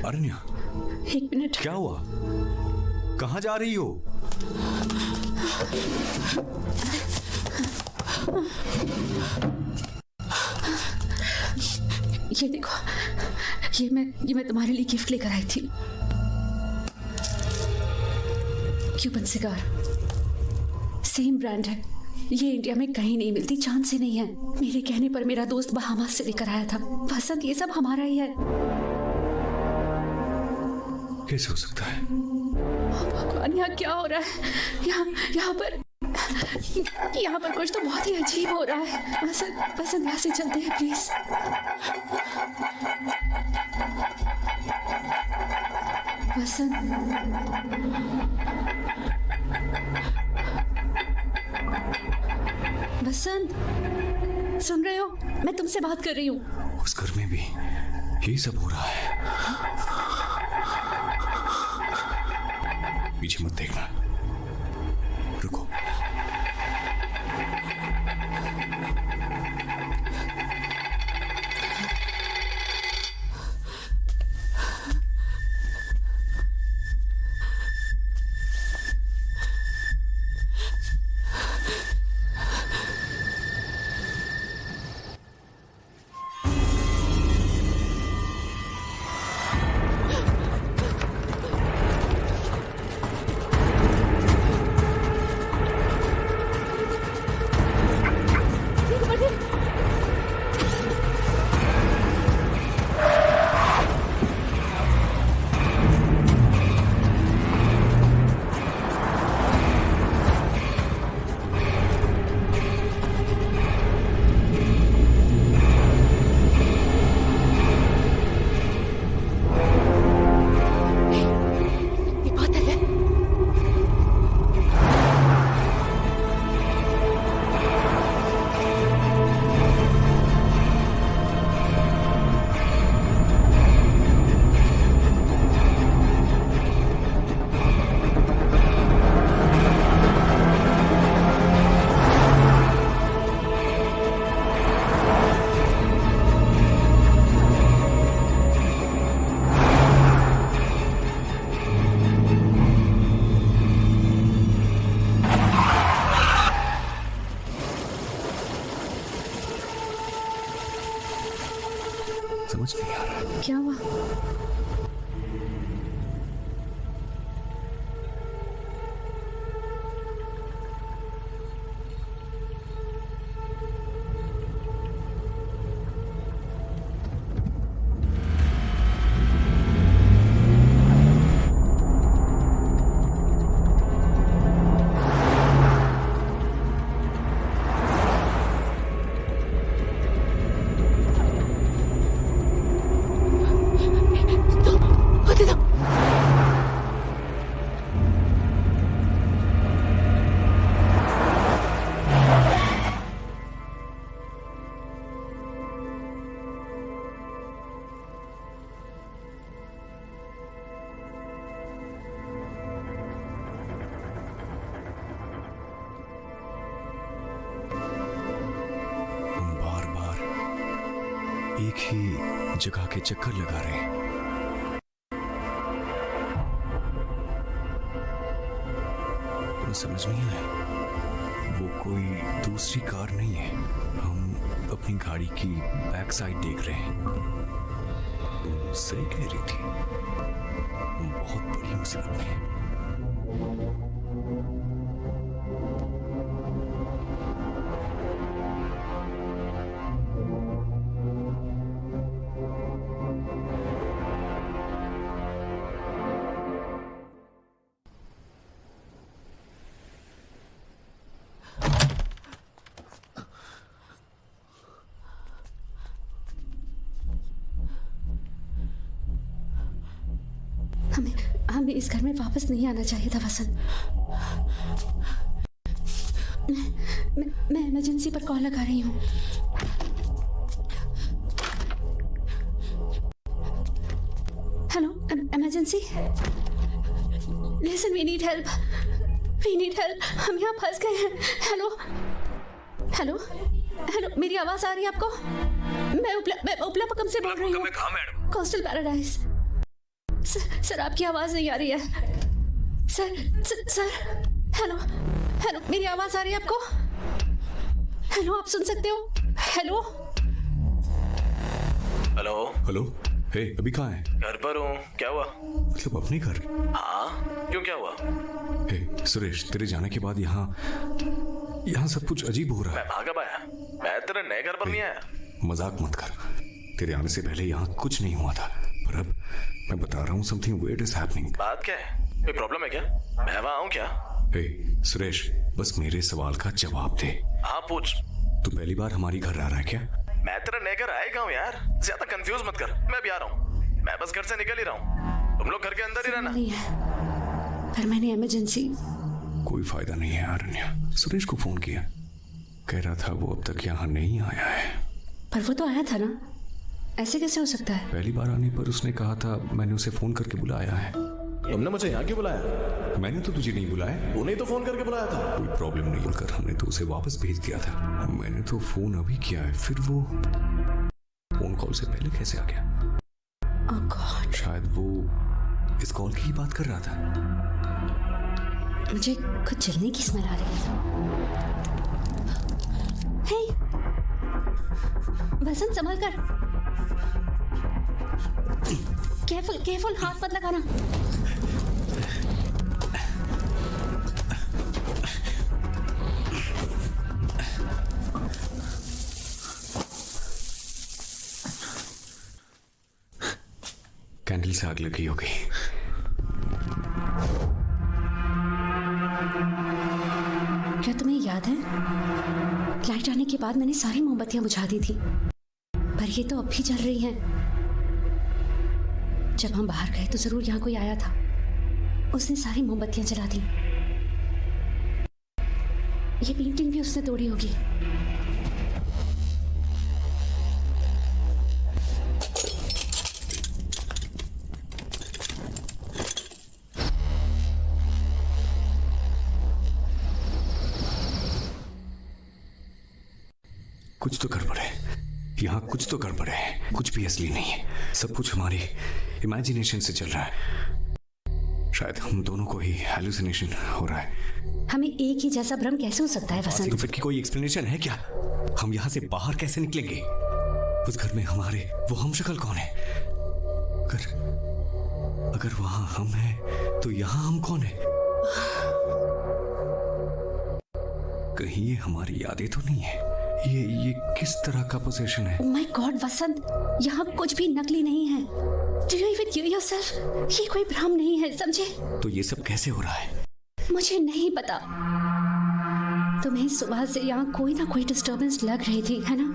D: अरण्या,
E: एक मिनट।
D: क्या हुआ? कहाँ जा रही हो?
E: ये देखो, ये मैं तुम्हारे लिए गिफ्ट लेकर आई थी। क्यूबन सिगार, सेम ब्रांड है। ये इंडिया में कहीं नहीं मिलती, चांद से नहीं है। मेरे कहने पर मेरा दोस्त बहामास से लेकर आया था। वसंत, ये सब हमारा ही है।
D: कैसे हो सकता है?
E: भगवान, यहाँ क्या हो रहा है? यहाँ पर कुछ तो बहुत ही अजीब हो रहा है। वसंत यहाँ से चलते हैं प्लीज। वसंत, वसंत, सुन रहे हो? मैं तुमसे बात कर रही हूँ।
D: उस घर में भी यही सब हो रहा है। पीछे मत देखना, रुको। समझ नहीं आ रहा।
E: क्या हुआ?
D: एक ही जगह के चक्कर लगा रहे हैं। तुम्हें समझ नहीं आया? वो कोई दूसरी कार नहीं है। हम अपनी गाड़ी की बैक साइड देख रहे हैं। तुम सही कह रही थी, बहुत बड़ी मुसीबत है।
E: हमें इस घर में वापस नहीं आना चाहिए था वसंत। मैं इमरजेंसी पर कॉल लगा रही हूँ। Hello, emergency. Listen, we need help. हम यहाँ फंस गए हैं। हेलो हेलो हेलो, मेरी आवाज आ रही है आपको? मैं उपलापकम से बोल रही हूँ। Coastal paradise. सर आपकी आवाज नहीं आ रही है। सर हेलो, मेरी आवाज आ रही है आपको? हेलो, आप सुन सकते हो? हेलो।
D: हे, अभी कहाँ है?
A: घर पर हूँ। क्या हुआ?
D: मतलब अपने घर?
A: हाँ, क्यों, क्या हुआ?
D: हे सुरेश, तेरे जाने के बाद यहाँ सब कुछ अजीब हो रहा है।
A: मैं भागा पाया? मैं तेरे नए घर पर नहीं आया।
D: मजाक मत कर। तेरे आने से पहले यहाँ कुछ नहीं हुआ था, पर अब मैं बता रहा हूँ, समथिंग weird is happening।
A: बात क्या है? कोई प्रॉब्लम है क्या? मैं वहाँ आऊँ क्या?
D: हे सुरेश, बस मेरे सवाल का जवाब दे।
A: हाँ, पूछ।
D: तू पहली बार हमारी घर आ रहा है क्या?
A: मैं तेरा नए घर आएगा हूँ यार, ज्यादा कंफ्यूज मत कर। मैं भी आ रहा हूँ। मैं बस घर से निकल ही रहा हूँ। तुम लोग घर के अंदर ही रहना।
E: नहीं है, पर मैंने इमरजेंसी।
D: कोई फायदा नहीं है अरण्या। सुरेश को फोन किया, कह रहा था वो अब तक यहाँ नहीं आया है।
E: पर वो तो आया था ना, ऐसे कैसे हो सकता है?
D: पहली बार आने पर उसने कहा था मैंने उसे फोन करके बुलाया है।
B: तुमने मुझे यहाँ क्यों बुलाया?
D: मैंने तो तुझे नहीं बुलाया।
B: तूने तो फोन करके बुलाया था।
D: कोई प्रॉब्लम नहीं बोलकर हमने तो उसे वापस भेज दिया था। मैंने तो फोन अभी किया है, फिर वो फोन कॉल से पहले कैसे आ गया?
E: Oh God.
D: शायद वो इस कॉल की ही बात कर रहा था।
E: मुझे कुछ जलने की स्मेल आ रही है। हे, वसंत संभल कर। केयरफुल, हाथ मत लगाना।
D: कैंडल से आग लगी होगी।
E: क्या तुम्हें याद है, लाइट आने के बाद मैंने सारी मोमबत्तियां बुझा दी थी, पर ये तो अब भी जल रही हैं। जब हम बाहर गए तो जरूर यहाँ कोई आया था, उसने सारी मोमबत्तियां जला दी। ये पेंटिंग भी उसने तोड़ी होगी।
D: कुछ तो गड़बड़ है यहाँ, कुछ तो गड़बड़ है। कुछ भी असली नहीं है, सब कुछ हमारी इमेजिनेशन से चल रहा है। शायद हम दोनों को ही हैलुसिनेशन हो रहा है।
E: हमें एक ही जैसा भ्रम कैसे हो सकता है वसंत?
D: फिर की कोई एक्सप्लेनेशन है क्या? हम यहाँ से बाहर कैसे निकलेंगे? उस घर में हमारे वो हम शक्ल कौन है? अगर वहां हम हैं तो यहां हम कौन है? कहीं ये हमारी यादें तो नहीं है? ये किस तरह का पोजीशन है?
E: माय गॉड वसंत, यहाँ कुछ भी नकली नहीं है। Do you even here yourself? ये कोई भ्रम नहीं है, समझे?
D: तो ये सब कैसे हो रहा है?
E: मुझे नहीं पता। तुम्हें सुबह से यहाँ कोई ना कोई डिस्टरबेंस लग रही थी, है ना?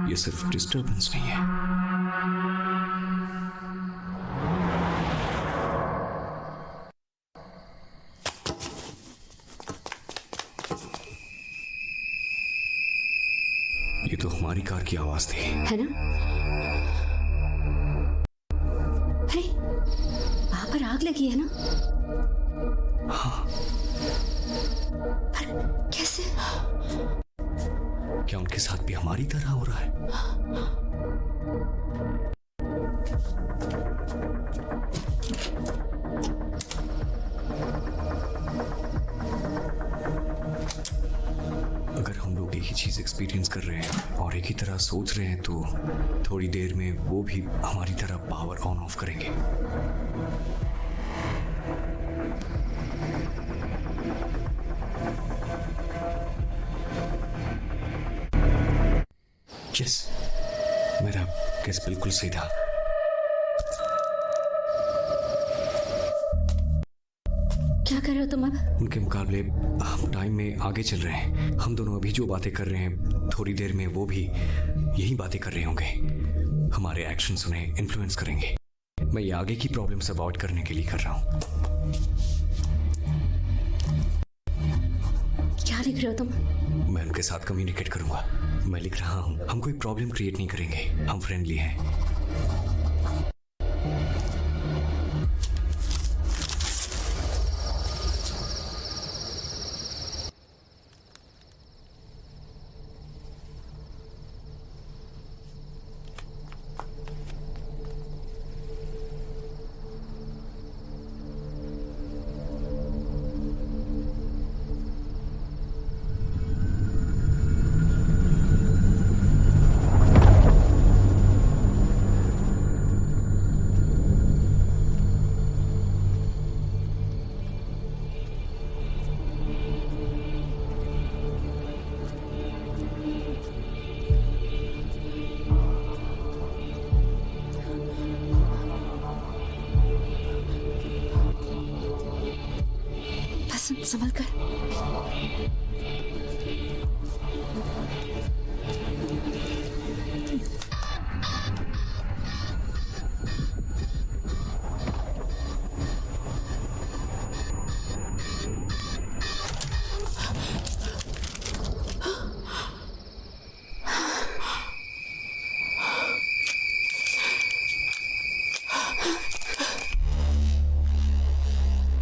D: ये सिर्फ डिस्टरबेंस नहीं है। ये तो हमारी कार की आवाज थी,
E: है ना? हे, वहां पर आग लगी है ना?
D: हाँ।
E: पर कैसे?
D: क्या उनके साथ भी हमारी तरह हो रहा है? अगर हम लोग एक ही चीज एक्सपीरियंस कर रहे हैं और एक ही तरह सोच रहे हैं तो थोड़ी देर में वो भी हमारी तरह पावर ऑन ऑफ करेंगे। यस, मेरा केस बिल्कुल सही था।
E: क्या कर रहे हो तुम अब?
D: उनके मुकाबले हम टाइम में आगे चल रहे हैं। हम दोनों अभी जो बातें कर रहे हैं थोड़ी देर में वो भी यही बातें कर रहे होंगे। हमारे एक्शंस उन्हें इन्फ्लुएंस करेंगे। मैं ये आगे की प्रॉब्लम्स अवॉइड करने के लिए कर रहा हूँ।
E: क्या लिख रहे हो तुम?
D: मैं उनके साथ कम्युनिकेट करूंगा। मैं लिख रहा हूँ, हम कोई प्रॉब्लम क्रिएट नहीं करेंगे, हम फ्रेंडली हैं।
E: संभल कर।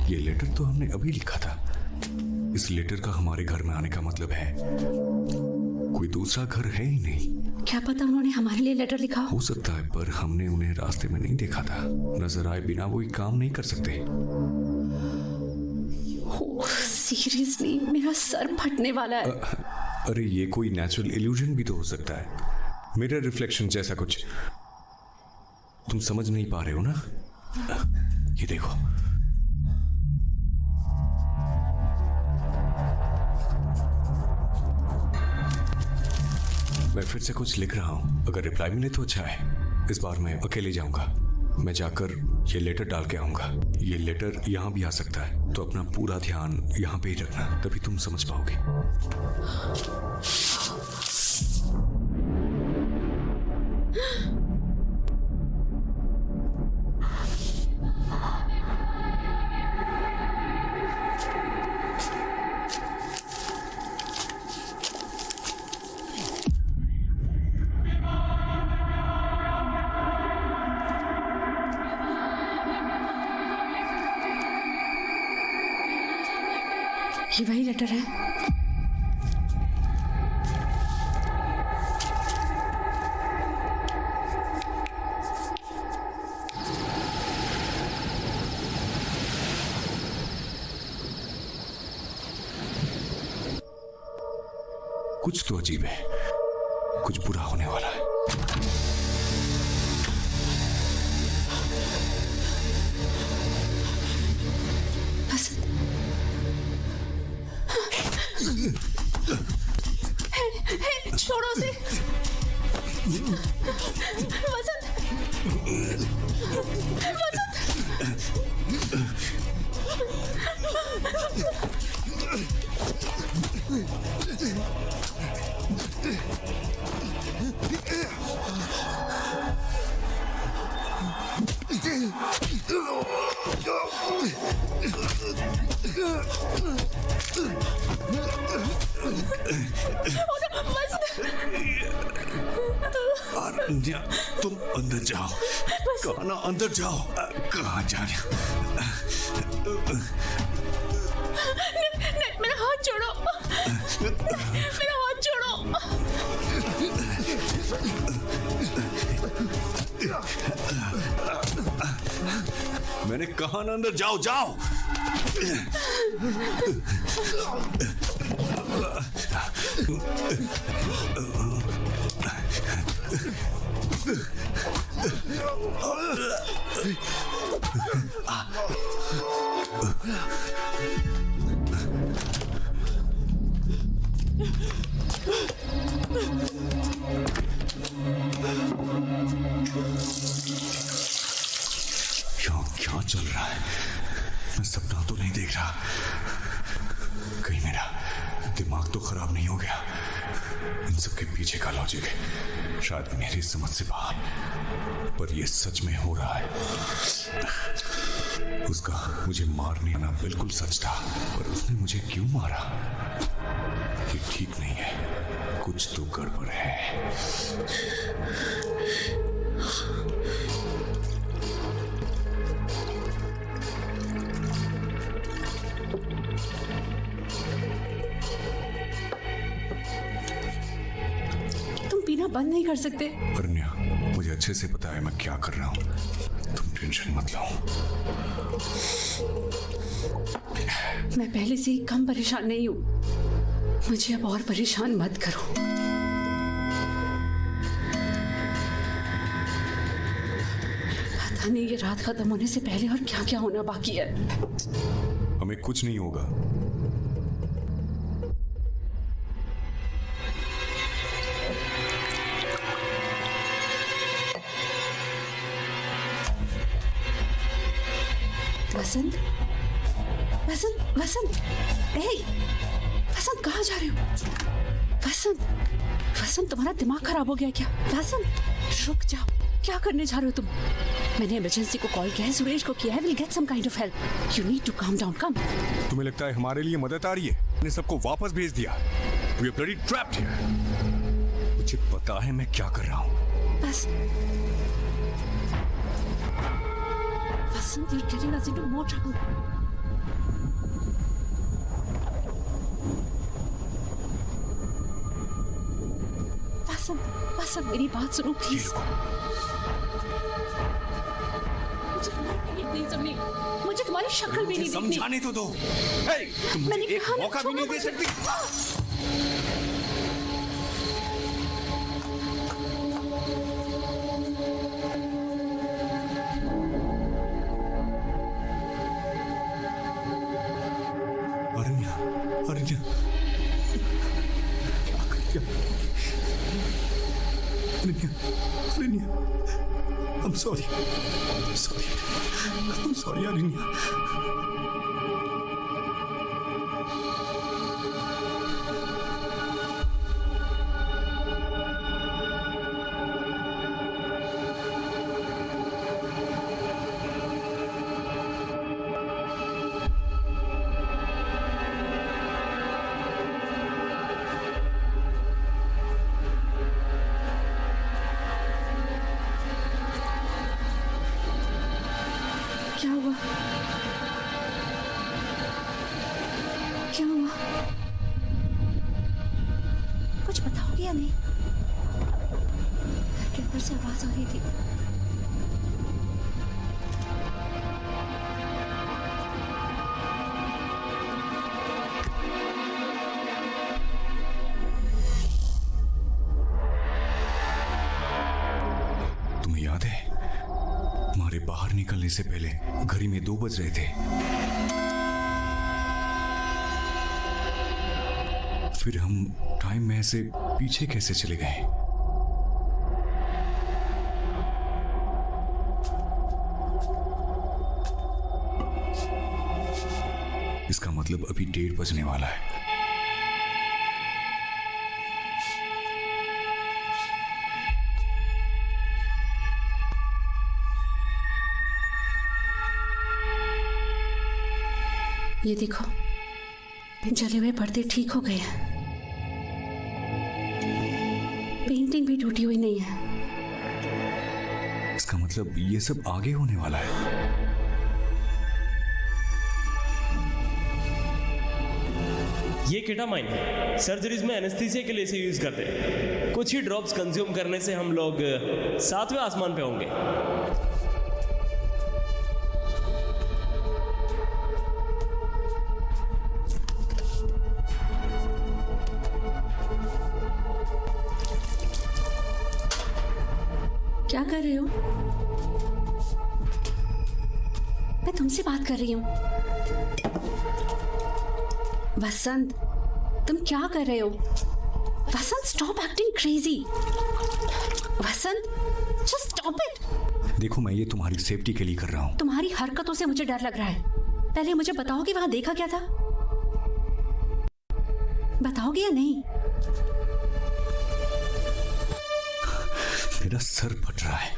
D: ये लेटर तो हमने अभी लिखा था। इस लेटर का हमारे घर में आने का मतलब है कोई दूसरा घर है ही नहीं।
E: क्या पता उन्होंने हमारे लिए लेटर लिखा
D: हो सकता है, पर हमने उन्हें रास्ते में नहीं देखा था। नजर आए बिना वो काम नहीं कर सकते।
E: सीरियसली मेरा सर फटने वाला है।
D: अरे ये कोई नेचुरल इल्यूजन भी तो हो सकता है, मिरर रिफ्लेक्शन जैसा कुछ। तुम समझ नहीं पा रहे हो ना? ये देखो, मैं फिर से कुछ लिख रहा हूं। अगर रिप्लाई मिले तो अच्छा है। इस बार मैं अकेले जाऊंगा। मैं जाकर ये लेटर डाल के आऊंगा। ये लेटर यहां भी आ सकता है, तो अपना पूरा ध्यान यहां पे ही रखना, तभी तुम समझ पाओगे।
E: ये वही लेटर है।
D: कुछ तो अजीब है। कुछ बुरा होने वाला है।
E: छोड़ो उसे। वसंत,
D: अरण्या, तुम अंदर जाओ। कहा ना अंदर जाओ। कहाँ जा रहे हो?
E: मेरा हाथ छोड़ो। मेरा हाथ छोड़ो।
D: मैंने कहा ना अंदर जाओ, जाओ। क्या चल रहा है? मैं सपना तो नहीं देख रहा। कहीं मेरा दिमाग तो खराब नहीं हो गया? इन सबके पीछे का लॉजिक है शायद मेरी समझ से बाहर, पर यह सच में हो रहा है। उसका मुझे मारने आना बिल्कुल सच था, पर उसने मुझे क्यों मारा? ये ठीक नहीं है, कुछ तो गड़बड़ है।
E: बंद नहीं कर सकते?
D: अरण्या, मुझे अच्छे से पता है मैं क्या कर रहा हूँ। तुम टेंशन मत लो।
E: मैं पहले से ही कम परेशान नहीं हूँ, मुझे अब और परेशान मत करो। पता नहीं ये रात खत्म होने से पहले और क्या क्या होना बाकी है।
D: हमें कुछ नहीं होगा।
E: वसंत, वसंत, वसंत, वसंत कहाँ जा रहे हो? वसंत, वसंत तुम्हारा दिमाग खराब हो गया क्या? वसंत रुक जाओ, क्या करने जा रहे हो तुम? मैंने इमरजेंसी को कॉल किया है, सुरेश को किया है, will get some kind of help. You need to calm down, calm.
D: तुम्हें लगता है हमारे लिए मदद आ रही है? मैंने सबको वापस भेज दिया। We are bloody trapped here। मुझे पता है मैं क्या कर रहा हूँ।
E: बस Vasant, you're getting us into more trouble. Vasant, Vasant, मेरी बात सुनो प्लीज। मुझे तुम्हारी नहीं सुननी, मुझे तुम्हारी शक्ल भी नहीं देखनी।
D: समझाने तो दो। तुम एक मौका भी नहीं दे सकती। I'm sorry. I'm sorry, Aranya.
E: क्या हुआ? क्या हुआ? कुछ बताओगे या नहीं? घर के ऊपर से आवाज आ रही थी।
D: याद है हमारे बाहर निकलने से पहले घड़ी में 2 बज रहे थे। फिर हम टाइम में ऐसे पीछे कैसे चले गए? इसका मतलब अभी 1:30 बजने वाला है।
E: ये देखो, जले हुए पर्दे ठीक हो गए हैं। पेंटिंग भी टूटी हुई नहीं है।
D: इसका मतलब ये सब आगे होने वाला है।
H: ये केटामाइन है, सर्जरीज में एनेस्थीसिया के लिए इसे यूज करते हैं। कुछ ही ड्रॉप्स कंज्यूम करने से हम लोग 7वें आसमान पे होंगे।
E: क्या कर रहे हो? मैं तुमसे बात कर रही हूँ। वसंत, तुम क्या कर रहे हो? Vasant, stop acting crazy. Vasant, just stop it.
D: देखो, मैं ये तुम्हारी सेफ्टी के लिए कर रहा हूँ।
E: तुम्हारी हरकतों से मुझे डर लग रहा है। पहले मुझे बताओ कि वहां देखा क्या था? बताओगे या नहीं?
D: मेरा सर फट रहा है।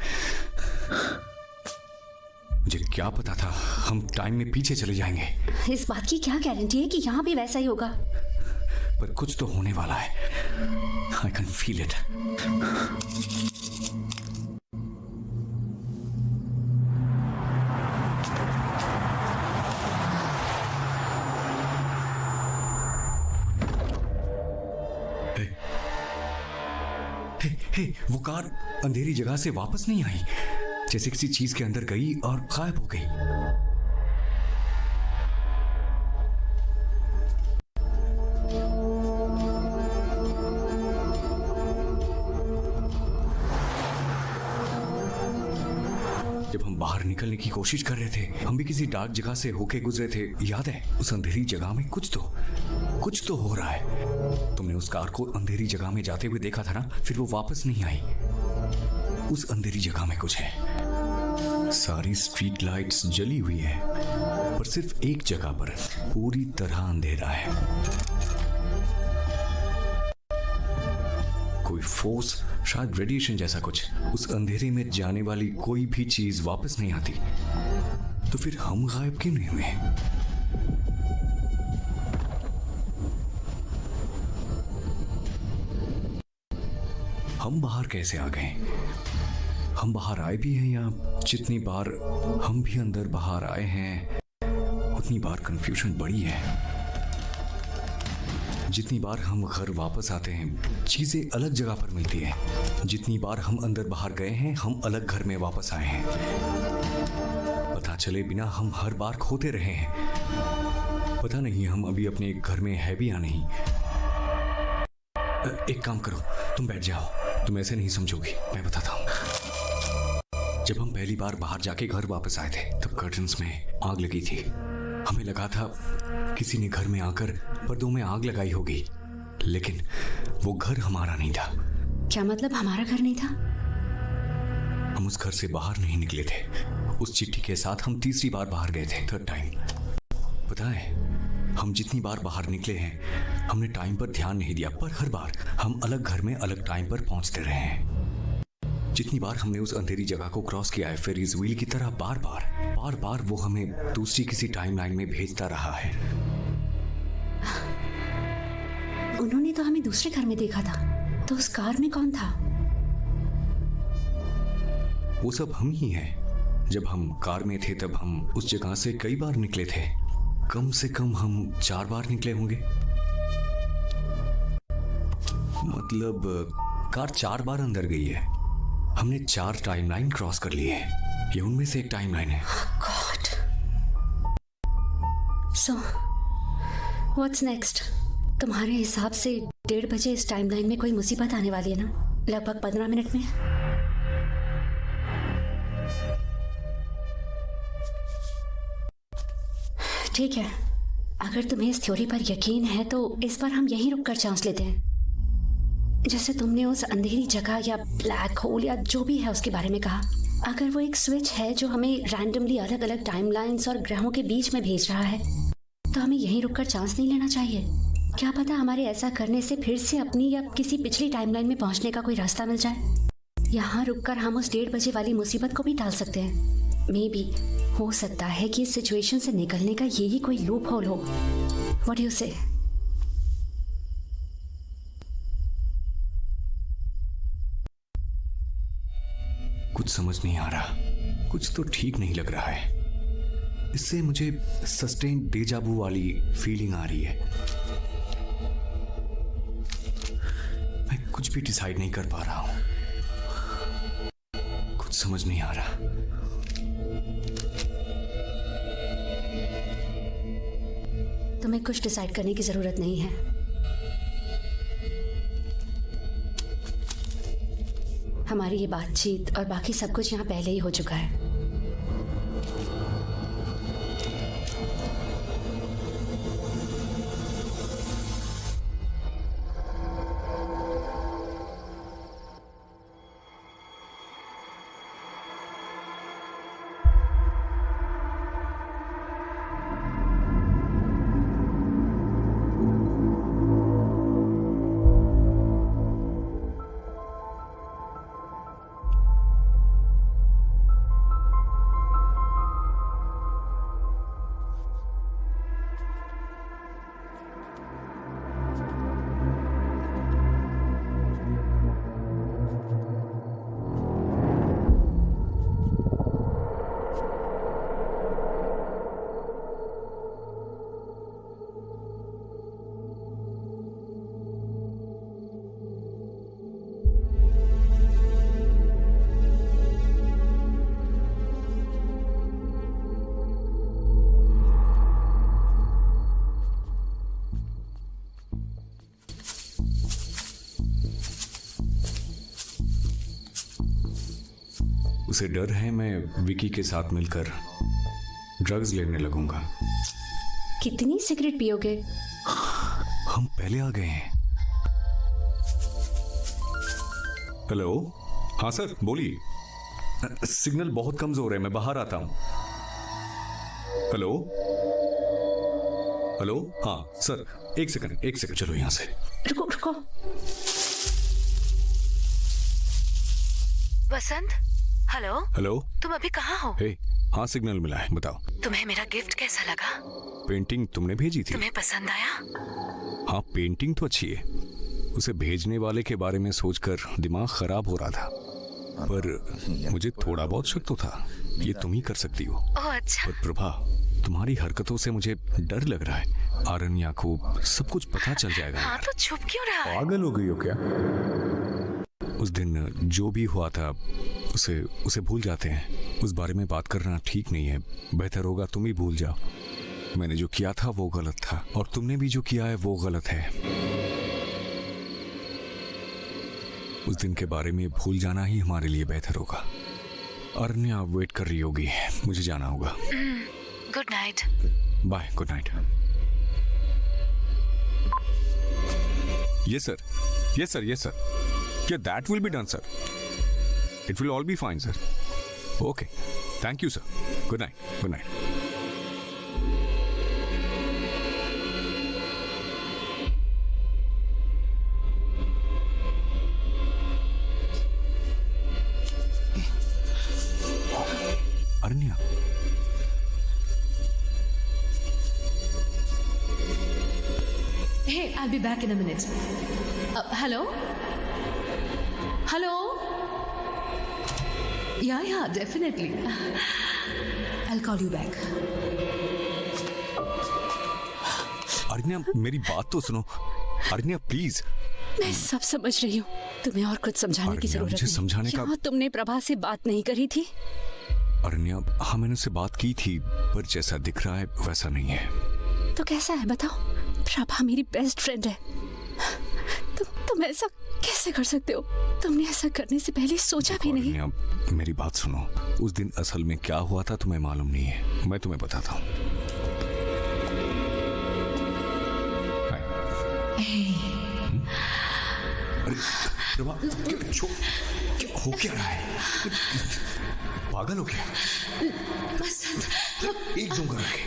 D: मुझे क्या पता था हम टाइम में पीछे चले जाएंगे।
E: इस बात की क्या गारंटी है कि यहाँ भी वैसा ही होगा?
D: पर कुछ तो होने वाला है। I can feel it. वो कार अंधेरी जगह से वापस नहीं आई, जैसे किसी चीज के अंदर गई और गायब हो गई। जब हम बाहर निकलने की कोशिश कर रहे थे, हम भी किसी डार्क जगह से होके गुजरे थे, याद है? उस अंधेरी जगह में कुछ तो हो रहा है। तुमने उस कार को अंधेरी जगह में जाते हुए देखा था ना? फिर वो वापस नहीं आई। उस अंधेरी जगह में कुछ है। सारी स्ट्रीट लाइट्स जली हुई है, पर सिर्फ एक जगह पर पूरी तरह अंधेरा है। कोई फोर्स, शायद रेडिएशन जैसा कुछ। उस अंधेरे में जाने वाली कोई भी चीज वापस नहीं आती। तो फिर हम गायब क्यों नहीं हुए? हम बाहर कैसे आ गए? हम बाहर आए भी हैं या जितनी बार हम भी अंदर बाहर आए हैं उतनी बार कंफ्यूजन बढ़ी है। जितनी बार हम घर वापस आते हैं चीजें अलग जगह पर मिलती हैं। जितनी बार हम अंदर बाहर गए हैं हम अलग घर में वापस आए हैं। पता चले बिना हम हर बार खोते रहे हैं। पता नहीं हम अभी अपने घर में है भी या नहीं। एक काम करो, तुम बैठ जाओ। तुम ऐसे नहीं समझोगी, मैं बताता हूँ। जब हम पहली बार बाहर जाके घर वापस आए थे तब कर्टन्स में आग लगी थी। हमें लगा था किसी ने घर में आकर पर्दों में आग लगाई होगी, लेकिन वो घर हमारा नहीं था।
E: क्या मतलब हमारा घर नहीं था?
D: हम उस घर से बाहर नहीं निकले थे। उस चिट्ठी के साथ हम तीसरी बार बाहर गए थे, 3rd टाइम। पता है, हम जितनी बार बाहर निकले हैं हमने टाइम पर ध्यान नहीं दिया, पर हर बार हम अलग घर में अलग टाइम पर पहुंचते रहे हैं। जितनी बार हमने उस अंधेरी जगह को क्रॉस किया है, फेरीज व्हील की तरह बार बार वो हमें दूसरी किसी टाइमलाइन में भेजता रहा है।
E: उन्होंने तो हमें दूसरे घर में देखा था, तो उस कार में कौन था?
D: वो सब हम ही हैं। जब हम कार में थे तब हम उस जगह से कई बार निकले थे। कम से कम हम 4 बार निकले होंगे। मतलब कार 4 बार अंदर गई है। हमने 4 टाइमलाइन क्रॉस कर ली है। ये उनमें से एक टाइमलाइन है।
E: गॉड। So what's next? तुम्हारे हिसाब से 1:30 बजे इस टाइमलाइन में कोई मुसीबत आने वाली है ना? लगभग 15 मिनट में। ठीक है, अगर तुम्हें इस थ्योरी पर यकीन है तो इस बार हम यहीं रुककर चांस लेते हैं। जैसे तुमने उस अंधेरी जगह या ब्लैक होल या जो भी है उसके बारे में कहा, अगर वो एक स्विच है जो हमें रैंडमली अलग अलग टाइमलाइंस और ग्रहों के बीच में भेज रहा है, तो हमें यहीं रुककर चांस नहीं लेना चाहिए। क्या पता हमारे ऐसा करने से फिर से अपनी या किसी पिछली टाइमलाइन में पहुंचने का कोई रास्ता मिल जाए। यहाँ रुककर हम उस 1:30 बजे वाली मुसीबत को भी टाल सकते हैं। मे बी हो सकता है कि इस सिचुएशन से निकलने का यही कोई लूप होल हो। व्हाट डू यू से?
D: कुछ समझ नहीं आ रहा, कुछ तो ठीक नहीं लग रहा है। इससे मुझे सस्टेन डेजावू वाली फीलिंग आ रही है। मैं कुछ भी डिसाइड नहीं कर पा रहा हूं, कुछ समझ नहीं आ रहा।
E: तुम्हें कुछ डिसाइड करने की जरूरत नहीं है। हमारी ये बातचीत और बाकी सब कुछ यहाँ पहले ही हो चुका है।
D: उसे डर है मैं विकी के साथ मिलकर ड्रग्स लेने लगूंगा।
E: कितनी सिगरेट पियोगे?
D: हम पहले आ गए हैं। हेलो, हाँ सर बोलिए। सिग्नल बहुत कमजोर है, मैं बाहर आता हूं। हेलो हेलो, हाँ सर एक सेकंड चलो यहां से।
E: रुको।
F: वसंत, हेलो।
D: हेलो,
F: तुम अभी कहाँ हो?
D: हे, हाँ सिग्नल मिला है, बताओ।
F: तुम्हें मेरा गिफ्ट कैसा लगा?
D: पेंटिंग तुमने भेजी थी।
F: तुम्हें पसंद आया?
D: हाँ पेंटिंग तो अच्छी है। उसे भेजने वाले के बारे में सोचकर दिमाग खराब हो रहा था, पर मुझे थोड़ा बहुत शक तो था। ये तुम ही कर सकती हो।
F: ओह अच्छा।
D: पर प्रभा, तुम्हारी हरकतों से मुझे डर लग रहा है। आरण्या को सब कुछ पता चल जाएगा।
F: हाँ तो छुप क्यों रहा है?
D: पागल हो गई हो क्या? उस दिन जो भी हुआ था उसे भूल जाते हैं। उस बारे में बात करना ठीक नहीं है। बेहतर होगा तुम ही भूल जाओ। मैंने जो किया था वो गलत था, और तुमने भी जो किया है वो गलत है। उस दिन के बारे में भूल जाना ही हमारे लिए बेहतर होगा। अरण्या वेट कर रही होगी, मुझे जाना होगा।
F: Good night.
D: Bye, good night. Yes sir. Yeah, that will be done, sir. It will all be fine, sir. Okay. Thank you, sir. Good night. Good night. Aranya.
F: Hey, I'll be back in a minute. Hello? Hello? Yeah, definitely. I'll call you back.
D: अरण्या, मेरी बात तो सुनो। अरण्या प्लीज।
E: मैं सब समझ रही हूँ, तुम्हें और कुछ समझाने की जरूरत
D: मुझे समझाने का।
E: तुमने प्रभा से बात नहीं करी थी?
D: अरण्या, हाँ मैंने उससे बात की थी, पर जैसा दिख रहा है वैसा नहीं है।
E: तो कैसा है बताओ? प्रभा मेरी बेस्ट फ्रेंड है। तुम ऐसा कैसे कर सकते हो? तुमने ऐसा करने से पहले सोचा भी नहीं।
D: मेरी बात सुनो, उस दिन असल में क्या हुआ था तुम्हें मालूम नहीं है। मैं तुम्हें बताता हूँ। क्या हो क्या रहा है? पागल हो क्या? एकदम कर रखे।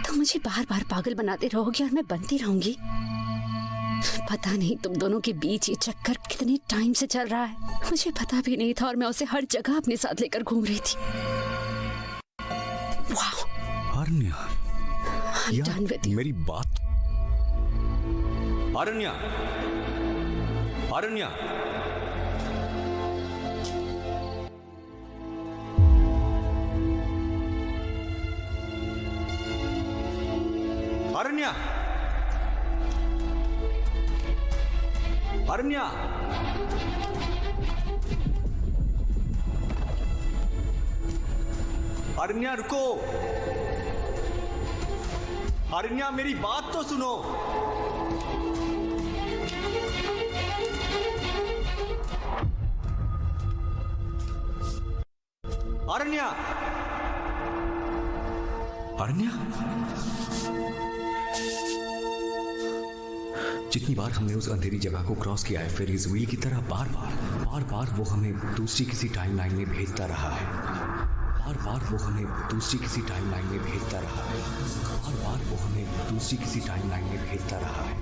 E: तुम मुझे बार बार पागल बनाते रहोगे और मैं बनती रहूंगी। पता नहीं तुम दोनों के बीच ये चक्कर कितने टाइम से चल रहा है, मुझे पता भी नहीं था और मैं उसे हर जगह अपने साथ लेकर घूम रही थी। वाह
D: अरण्या, मेरी बात। अरण्या, अरण्या, अरण्या, अरण्या, अरण्या रुको। अरण्या मेरी बात तो सुनो। अरण्या, अरण्या, जितनी बार हमने उस अंधेरी जगह को क्रॉस किया है, फिर इस व्हील की तरह बार बार वो हमें दूसरी किसी टाइमलाइन में भेजता रहा है। बार वो हमें दूसरी किसी टाइमलाइन में भेजता रहा है। बार वो हमें दूसरी किसी टाइमलाइन में भेजता रहा है।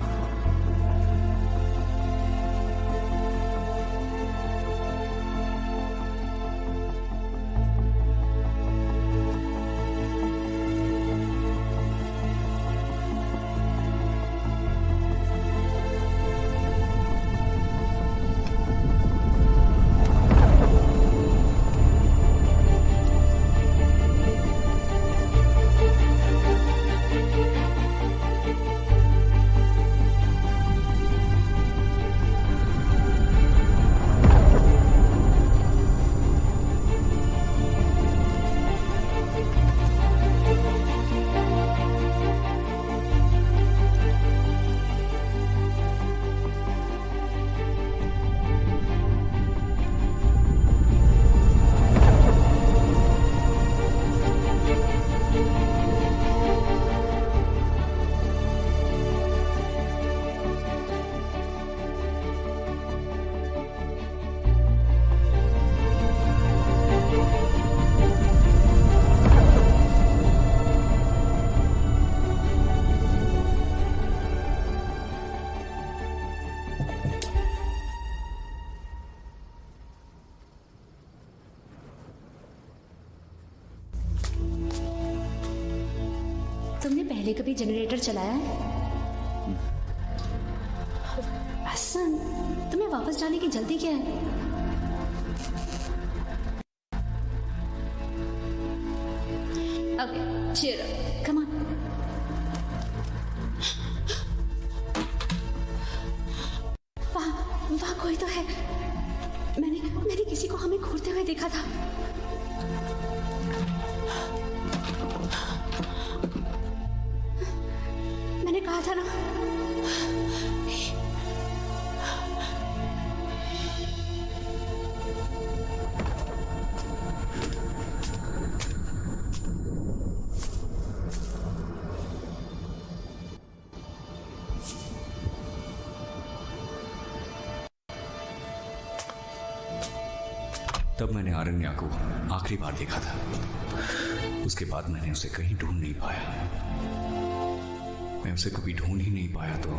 E: तुमने पहले कभी जनरेटर चलाया है? हसन, तुम्हें वापस जाने की जल्दी क्या है? Okay, cheer up. Come on. वहाँ कोई तो है। मैंने किसी को हमें घूरते हुए देखा था। मैंने कहा था ना।
D: तब मैंने अरण्या को आखिरी बार देखा था। उसके बाद मैंने उसे कहीं ढूंढ नहीं पाया। मैं उसे कभी ढूंढ ही नहीं पाया तो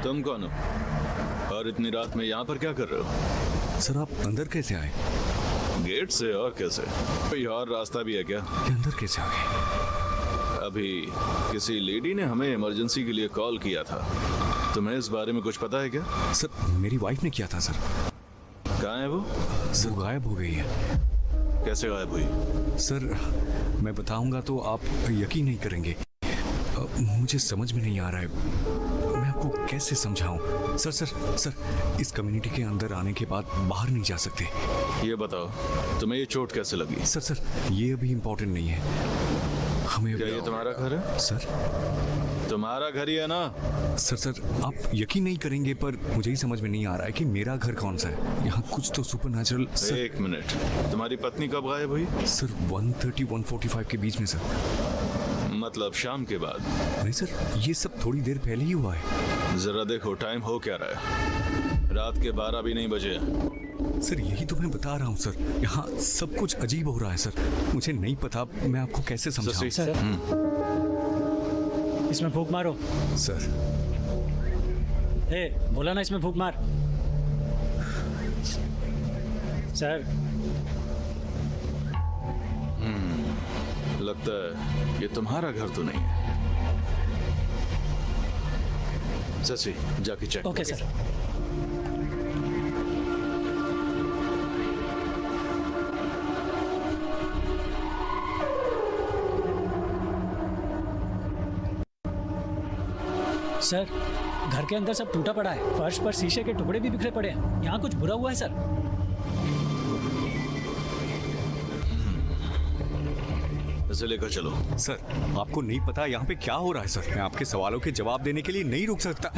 A: तुम कौन हो और इतनी रात में यहाँ पर क्या कर रहे हो?
D: सर आप अंदर कैसे आए?
A: गेट से और कैसे? कोई और रास्ता भी है क्या?
D: अंदर कैसे आ गए?
A: अभी किसी लेडी ने हमें इमरजेंसी के लिए कॉल किया था। तुम्हें इस बारे में कुछ पता है क्या?
D: सर मेरी वाइफ ने किया था सर।
A: कहाँ है वो?
D: सर गायब हो गई है।
A: कैसे गायब हुई?
D: सर मैं बताऊंगा तो आप यकीन नहीं करेंगे। मुझे समझ में नहीं आ रहा है, मैं आपको कैसे समझाऊं। सर इस कम्युनिटी के अंदर आने के बाद बाहर नहीं जा सकते।
A: ये बताओ तुम्हें ये चोट कैसे लगी?
D: सर ये अभी इम्पोर्टेंट नहीं है हमें।
A: क्या ये तुम्हारा घर है?
D: सर
A: तुम्हारा घर ही है ना?
D: सर आप यकीन नहीं करेंगे पर मुझे ही समझ में नहीं आ रहा है कि मेरा घर कौन सा है। यहाँ कुछ तो सुपरनैचुरल।
A: एक मिनट, तुम्हारी पत्नी कब गायब हुई?
D: सर 1:30-1:45 के बीच में सर।
A: मतलब शाम के बाद?
D: नहीं सर ये सब थोड़ी देर पहले ही हुआ है।
A: जरा देखो टाइम हो क्या रहा है, रात के 12 भी नहीं बजे।
D: सर यही तो मैं बता रहा हूँ सर, यहाँ सब कुछ अजीब हो रहा है सर। मुझे नहीं पता मैं आपको कैसे समझाऊं।
J: सर इसमें फूंक मारो।
D: सर
J: बोला ना इसमें फूंक मार। सर
A: लगता है ये तुम्हारा घर तो नहीं है। ससी जाके चेक।
J: Okay sir. सर घर के अंदर सब टूटा पड़ा है, फर्श पर शीशे के टुकड़े भी बिखरे पड़े हैं। यहाँ कुछ बुरा हुआ है सर।
A: इसे लेकर चलो।
D: सर आपको नहीं पता यहाँ पे क्या हो रहा है सर। मैं आपके सवालों के जवाब देने के लिए नहीं रुक सकता।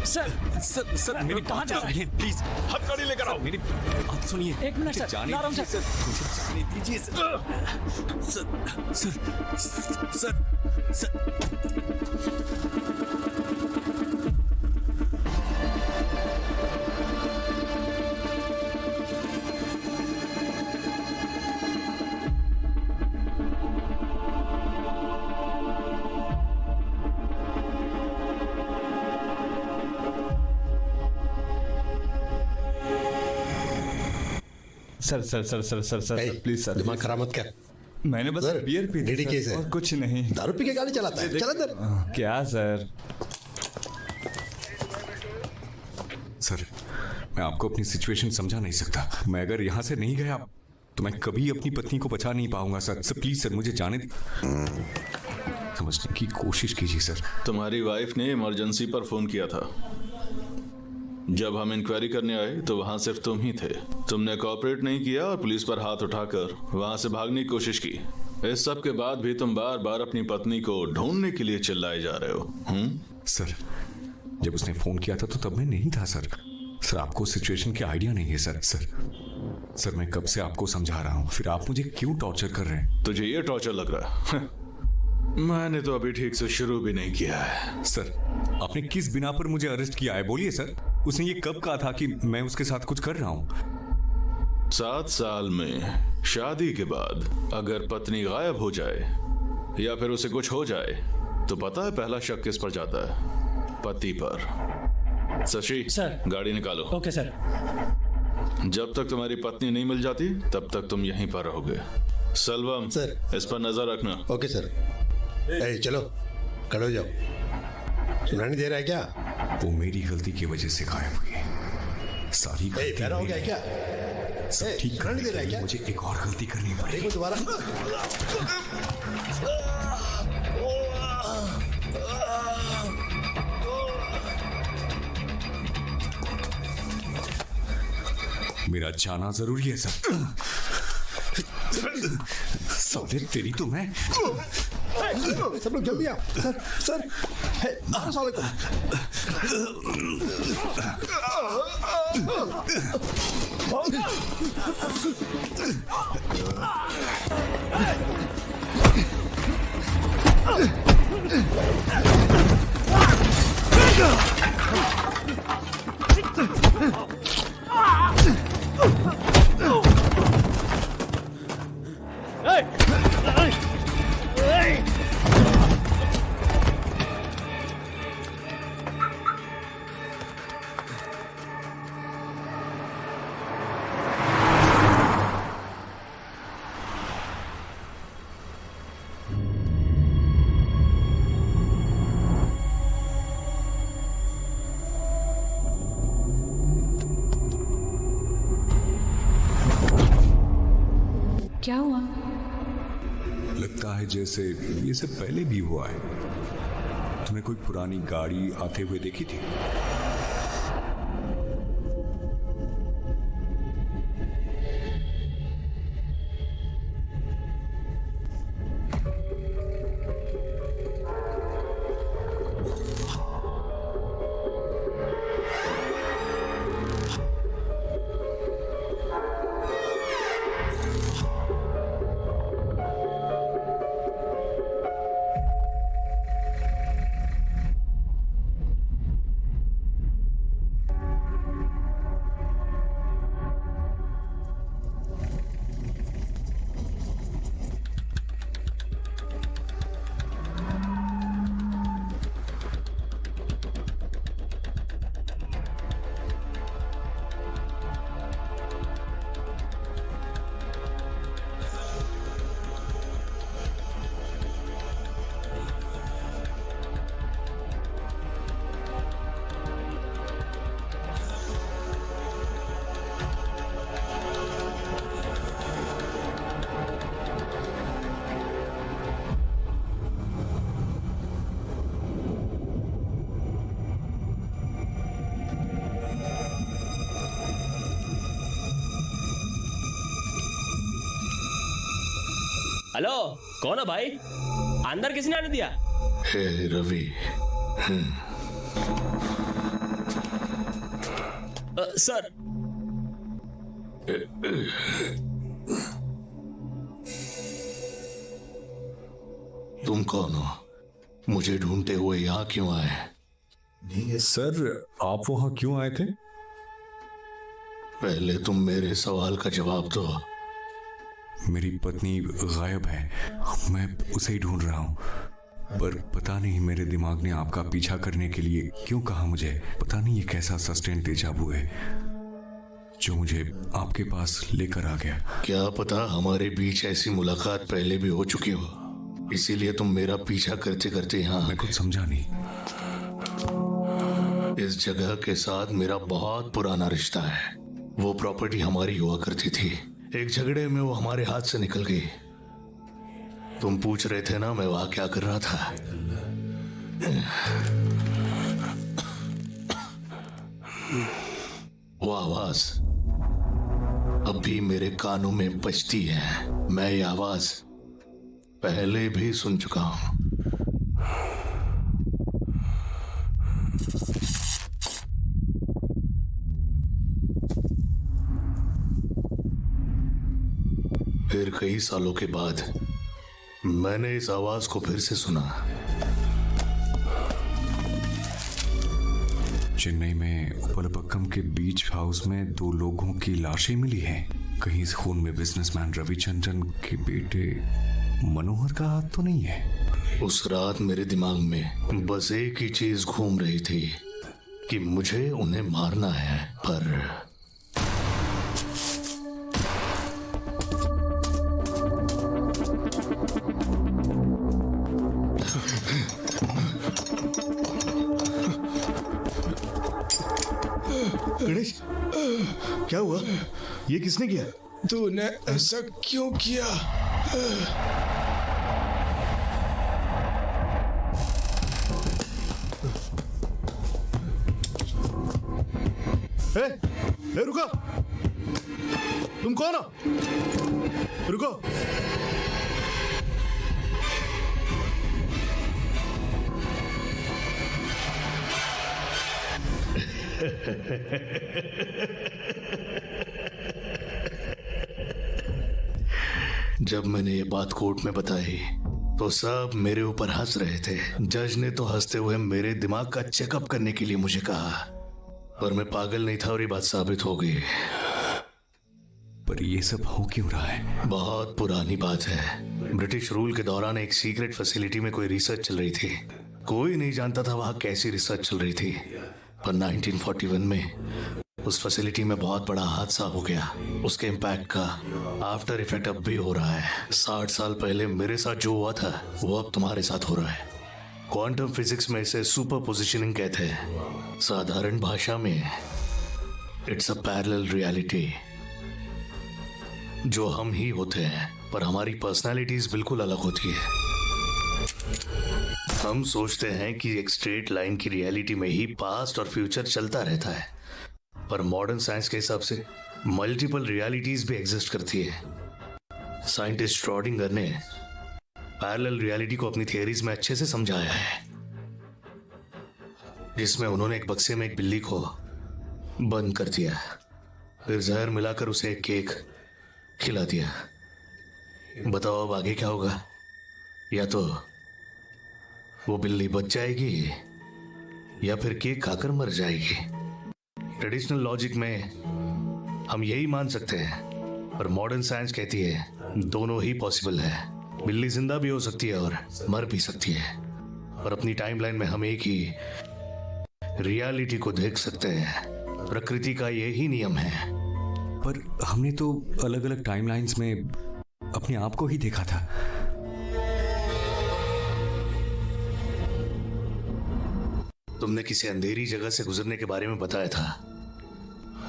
D: सर मेरी
J: कहाँ जा रहे हैं?
D: प्लीज
A: हथकड़ी लेकर आओ।
D: मेरी बात सुनिए।
J: एक मिनट सर,
D: जाने
J: आराम से।
D: दीजिए सर, मुझे जाने दीजिए सर।
G: सर
C: प्लीज सर दिमाग खराब मत कर।
G: मैंने बस बियर पी
C: डीडी केस है
G: और कुछ नहीं।
C: दारू पी के गाड़ी चलाता है। चला दर।
G: क्या सर?
D: सर मैं आपको अपनी सिचुएशन समझा नहीं सकता। मैं अगर यहाँ से नहीं गया तो मैं कभी अपनी पत्नी को बचा नहीं पाऊंगा सर। प्लीज सर मुझे जाने समझने की कोशिश कीजिए सर।
A: तुम्हारी वाइफ ने इमरजेंसी पर फोन किया था। जब हम इंक्वायरी करने आए तो वहां सिर्फ तुम ही थे। तुमने कोऑपरेट नहीं किया और पुलिस पर हाथ उठाकर वहां से भागने की कोशिश की। इस सब के बाद भी तुम बार बार अपनी पत्नी को ढूंढने के लिए चिल्लाए जा रहे हो।
D: सर जब उसने फोन किया था तो तब मैं नहीं था सर। सर आपको सिचुएशन की आइडिया नहीं है सर। सर मैं कब से आपको समझा रहा हूँ, फिर आप मुझे क्यों टॉर्चर कर रहे हैं?
A: तुझे ये टॉर्चर लग रहा है? मैंने तो अभी ठीक से शुरू भी नहीं किया है।
D: सर आपने किस बिना पर मुझे अरेस्ट किया है बोलिए सर। उसने ये कब कहा था कि मैं उसके साथ कुछ कर रहा हूँ?
A: 7 साल में शादी के बाद अगर पत्नी गायब हो जाए या फिर उसे कुछ हो जाए तो पता है पहला शक किस पर जाता है? पति पर। शशि
J: सर
A: गाड़ी निकालो।
J: Okay sir.
A: जब तक तुम्हारी पत्नी नहीं मिल जाती तब तक तुम यहीं पर रहोगे। सलवम
C: सर
A: इस पर नजर रखना।
C: Okay sir. चलो खड़े हो जाओ। सुनाई नहीं दे रहा है क्या?
D: वो मेरी गलती की वजह से गायब हुई। सारी गलती
C: हो गया क्या?
D: सब ठीक करने के लिए मुझे एक और गलती करनी पड़ेगी।
C: दोबारा
D: मेरा जाना जरूरी है सर। साले तेरी तो मैं।
C: सब लोग जल्दी आओ। सर
D: है जैसे ये सब पहले भी हुआ है। तुमने कोई पुरानी गाड़ी आते हुए देखी थी?
H: हेलो, कौन है भाई? अंदर किसने आने दिया?
A: हे रवि।
H: सर।
A: तुम कौन हो? मुझे ढूंढते हुए यहाँ क्यों आए?
D: सर, आप वहां क्यों आए थे?
A: पहले तुम मेरे सवाल का जवाब दो।
D: मेरी पत्नी गायब है, मैं उसे ही ढूंढ रहा हूँ। पर पता नहीं मेरे दिमाग ने आपका पीछा करने के लिए क्यों कहा मुझे। पता नहीं ये कैसा सस्टेन डेजावू है जो मुझे आपके पास लेकर आ गया।
A: क्या पता हमारे बीच ऐसी मुलाकात पहले भी हो चुकी हो, इसीलिए तुम मेरा पीछा करते करते यहाँ।
D: मैं कुछ समझा नहीं।
A: इस जगह के साथ मेरा बहुत पुराना रिश्ता है। वो प्रॉपर्टी हमारी हुआ करती थी, एक झगड़े में वो हमारे हाथ से निकल गई। तुम पूछ रहे थे ना मैं वहां क्या कर रहा था? वो आवाज अब भी मेरे कानों में बजती है। मैं ये आवाज पहले भी सुन चुका हूं। फिर कई सालों के बाद मैंने इस आवाज को फिर से सुना।
D: चेन्नई में उपलपक्कम के बीच हाउस में 2 लोगों की लाशें मिली हैं। कहीं इस खून में बिजनेसमैन रविचंद्रन के बेटे मनोहर का हाथ तो नहीं है?
A: उस रात मेरे दिमाग में बस एक ही चीज घूम रही थी कि मुझे उन्हें मारना है। पर
M: गणेश, क्या हुआ? ये किसने किया?
C: तूने ऐसा क्यों किया?
M: ए, रुको! तुम कौन हो? रुको!
A: जब मैंने ये बात कोर्ट में बताई तो सब मेरे ऊपर हंस रहे थे। जज ने तो हंसते हुए मेरे दिमाग का चेकअप करने के लिए मुझे कहा, पर मैं पागल नहीं था और ये बात साबित हो गई।
D: पर ये सब हो क्यों रहा है?
A: बहुत पुरानी बात है। ब्रिटिश रूल के दौरान एक सीक्रेट फैसिलिटी में कोई रिसर्च चल रही थी। कोई नहीं जानता था वहां कैसी रिसर्च चल रही थी। पर 1941 में उस फैसिलिटी में बहुत बड़ा हादसा हो गया। उसके इम्पैक्ट का आफ्टर इफेक्ट अब भी हो रहा है। 60 साल पहले मेरे साथ जो हुआ था वो अब तुम्हारे साथ हो रहा है। क्वांटम फिजिक्स में इसे सुपर पोजिशनिंग कहते हैं। साधारण भाषा में इट्स अ पैरेलल रियलिटी। जो हम ही होते हैं
L: पर हमारी पर्सनालिटीज बिल्कुल अलग होती है। हम सोचते हैं कि एक स्ट्रेट लाइन की रियलिटी में ही पास्ट और फ्यूचर चलता रहता है, पर मॉडर्न साइंस के हिसाब से मल्टीपल रियलिटीज भी एग्जिस्ट करती है। साइंटिस्ट श्रोडिंगर ने पैरेलल रियलिटी को अपनी थियरीज में अच्छे से समझाया है, जिसमें उन्होंने एक बक्से में एक बिल्ली को बंद कर दिया, फिर जहर मिलाकर उसे एक केक खिला दिया। बताओ अब आगे क्या होगा? या तो वो बिल्ली बच जाएगी या फिर केक खाकर मर जाएगी। ट्रेडिशनल लॉजिक में हम यही मान सकते हैं, पर मॉडर्न साइंस कहती है दोनों ही पॉसिबल है। बिल्ली जिंदा भी हो सकती है और मर भी सकती है, पर अपनी टाइमलाइन में हम एक ही रियलिटी को देख सकते हैं। प्रकृति का यही नियम है।
D: पर हमने तो अलग अलग टाइमलाइंस में अपने आप को ही देखा था।
L: तुमने किसी अंधेरी जगह से गुजरने के बारे में बताया था।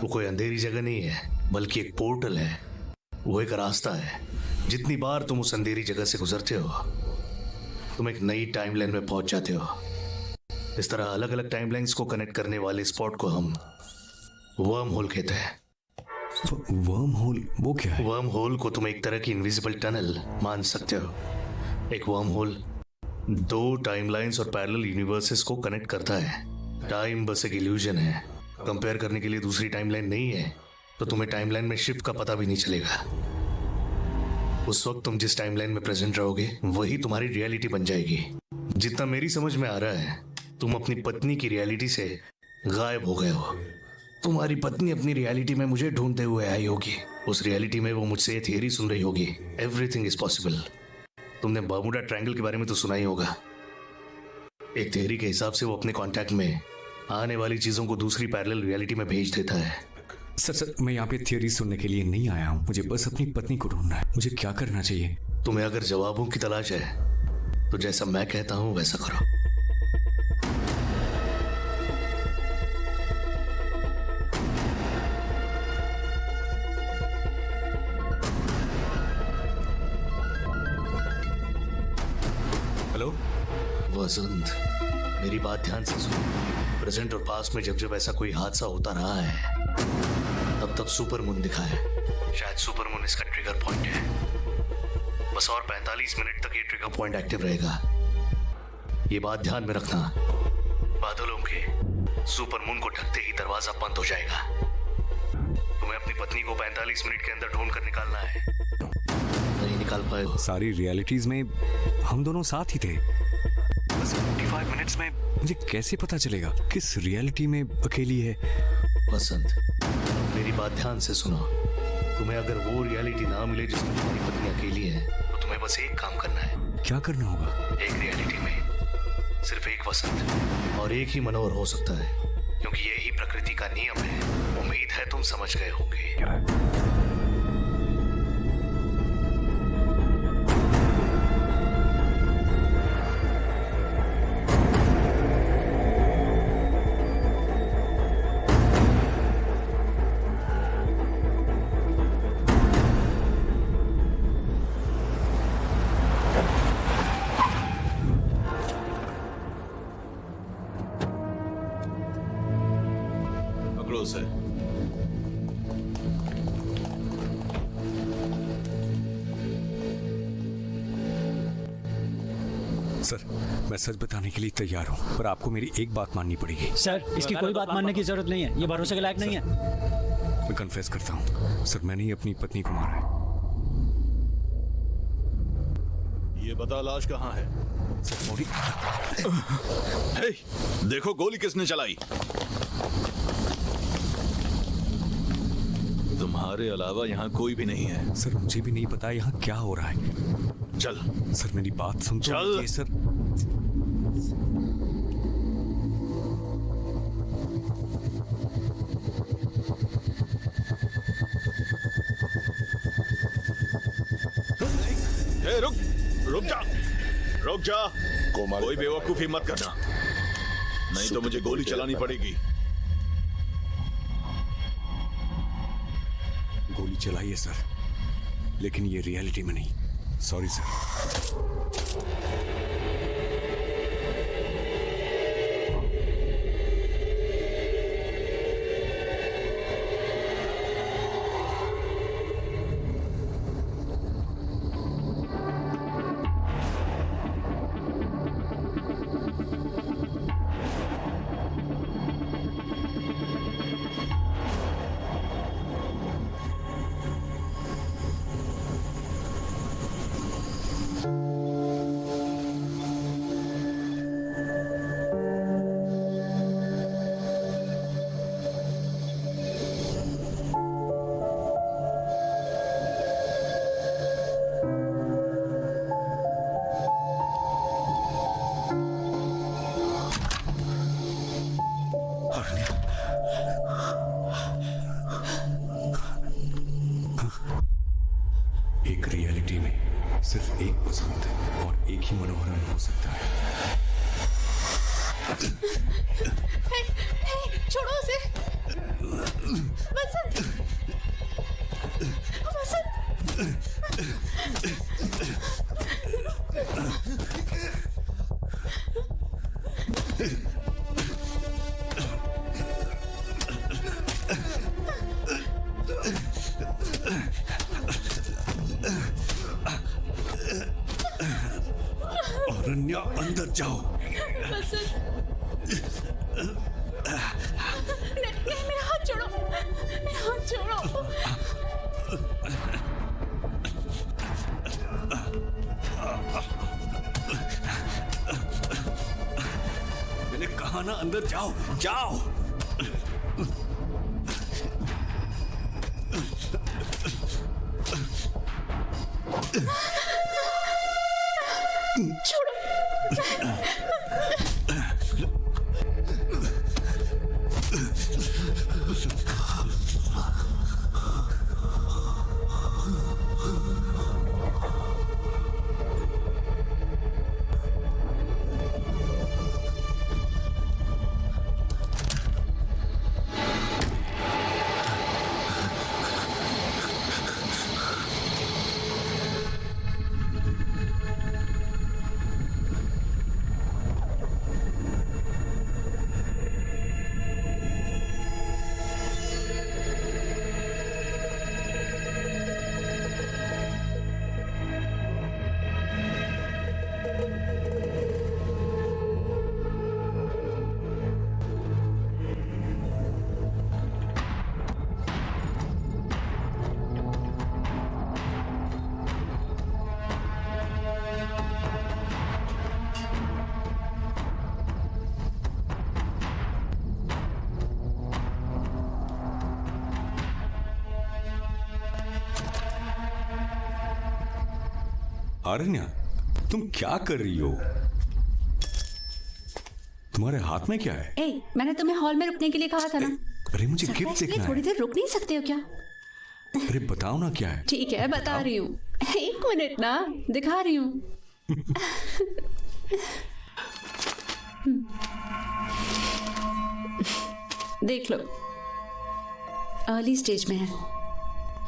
L: वो कोई अंधेरी जगह नहीं है, बल्कि एक पोर्टल है। वो एक रास्ता है। जितनी बार तुम उस अंधेरी जगह से गुजरते हो, तुम एक नई टाइमलाइन में पहुंच जाते हो। इस तरह अलग अलग टाइमलाइंस को कनेक्ट करने वाले स्पॉट को हम वर्म होल कहते हैं।
D: वर्म होल वो क्या है?
L: वर्म होल को तुम एक तरह की इनविजिबल टनल मान सकते हो। एक वर्म होल दो टाइमलाइंस और पैरेलल यूनिवर्सेस को कनेक्ट करता है। टाइम बस एक इल्यूजन है। कंपेयर करने के लिए दूसरी टाइमलाइन नहीं है, तो तुम्हें टाइमलाइन में शिफ्ट का पता भी नहीं चलेगा। उस वक्त तुम जिस टाइमलाइन में प्रेजेंट रहोगे वही तुम्हारी रियलिटी बन जाएगी। जितना मेरी समझ में आ रहा है, तुम अपनी पत्नी की रियलिटी से गायब हो गए हो। तुम्हारी पत्नी अपनी रियलिटी में मुझे ढूंढते हुए आई होगी। उस रियलिटी में वो मुझसे ये थियरी सुन रही होगी, एवरीथिंग इज पॉसिबल। तुमने बर्मुडा ट्रायंगल के बारे में तो सुना ही होगा। एक थियरी के हिसाब से वो अपने कांटेक्ट में आने वाली चीजों को दूसरी पैरेलल रियलिटी में भेज देता है।
D: सर मैं यहाँ पे थियरी सुनने के लिए नहीं आया हूँ। मुझे बस अपनी पत्नी को ढूंढना है। मुझे क्या करना चाहिए?
L: तुम्हें अगर जवाबों की तलाश है तो जैसा मैं कहता हूँ वैसा करो।
D: हेलो
L: वसंत, मेरी बात ध्यान से सुनो। प्रेजेंट और पास्ट में जब जब ऐसा कोई हादसा होता रहा है, तब तब सुपर मून दिखा है। शायद सुपर मून इसका ट्रिगर पॉइंट है। बस और 45 मिनट तक ये ट्रिगर पॉइंट एक्टिव रहेगा। ये बात ध्यान में रखना। बादलों के सुपर मून को ढकते ही दरवाजा बंद हो जाएगा। तुम्हें अपनी पत्नी को 45 मिनट के अंदर ढूंढ कर निकालना है। नहीं निकाल पाए हो?
D: सारी रियलिटीज में हम दोनों साथ ही थे। बस 45 मिनट्स में मुझे कैसे पता चलेगा किस रियलिटी में अकेली है?
L: वसंत, मेरी बात ध्यान से सुनो। तुम्हें अगर वो रियलिटी ना मिले जिसमें तुम्हारी पत्नी अकेली है, तो तुम्हें बस एक काम करना है।
D: क्या करना होगा?
L: एक रियलिटी में सिर्फ एक वसंत और एक ही मनोहर हो सकता है, क्योंकि यही प्रकृति का नियम है। उम्मीद है तुम समझ गए होंगे।
A: से
D: सर, मैं सच बताने के लिए तैयार हूँ, पर आपको मेरी एक बात माननी पड़ेगी।
J: सर, इसकी कोई बात मानने की जरूरत नहीं है। ये भरोसे के लायक नहीं है।
D: मैं कन्फेस करता हूँ सर, मैंने ही अपनी पत्नी को मारा है।
A: ये बता लाश कहाँ है?
D: सर मोरी।
A: हे, देखो गोली किसने चलाई? तुम्हारे अलावा यहाँ कोई भी नहीं है।
D: सर मुझे भी नहीं पता यहाँ क्या हो रहा है।
A: चल
D: सर, मेरी बात सुन तो लीजिए सर।
A: हे, रुक जा, रुक जा। कोई बेवकूफी मत करना, नहीं तो मुझे गोली चलानी पड़ेगी।
D: गोली चलाइए सर। लेकिन ये रियलिटी में नहीं। Sorry sir. एक रियलिटी में सिर्फ एक पसंद और एक ही मनोहरन हो सकता है।
F: छोड़ो उसे। बसंत,
D: अरण्या, अंदर जाओ।
F: नहीं, मेरा हाथ छोड़ो, मेरा हाथ छोड़ो।
D: मैंने कहा ना अंदर जाओ, जाओ। अरण्या, तुम क्या कर रही हो? तुम्हारे हाथ में क्या है?
E: ए, मैंने तुम्हें हॉल में रुकने के लिए कहा था ना।
D: अरे मुझे गिफ्ट
E: सरप्राइज के लिए
D: देखना
E: थोड़ी
D: है।
E: देर रुक नहीं सकते हो क्या?
D: अरे बताओ ना क्या है।
E: ठीक है, बता रही हूँ। 1 मिनट ना, दिखा रही हूँ। देख लो, अर्ली स्टेज में है।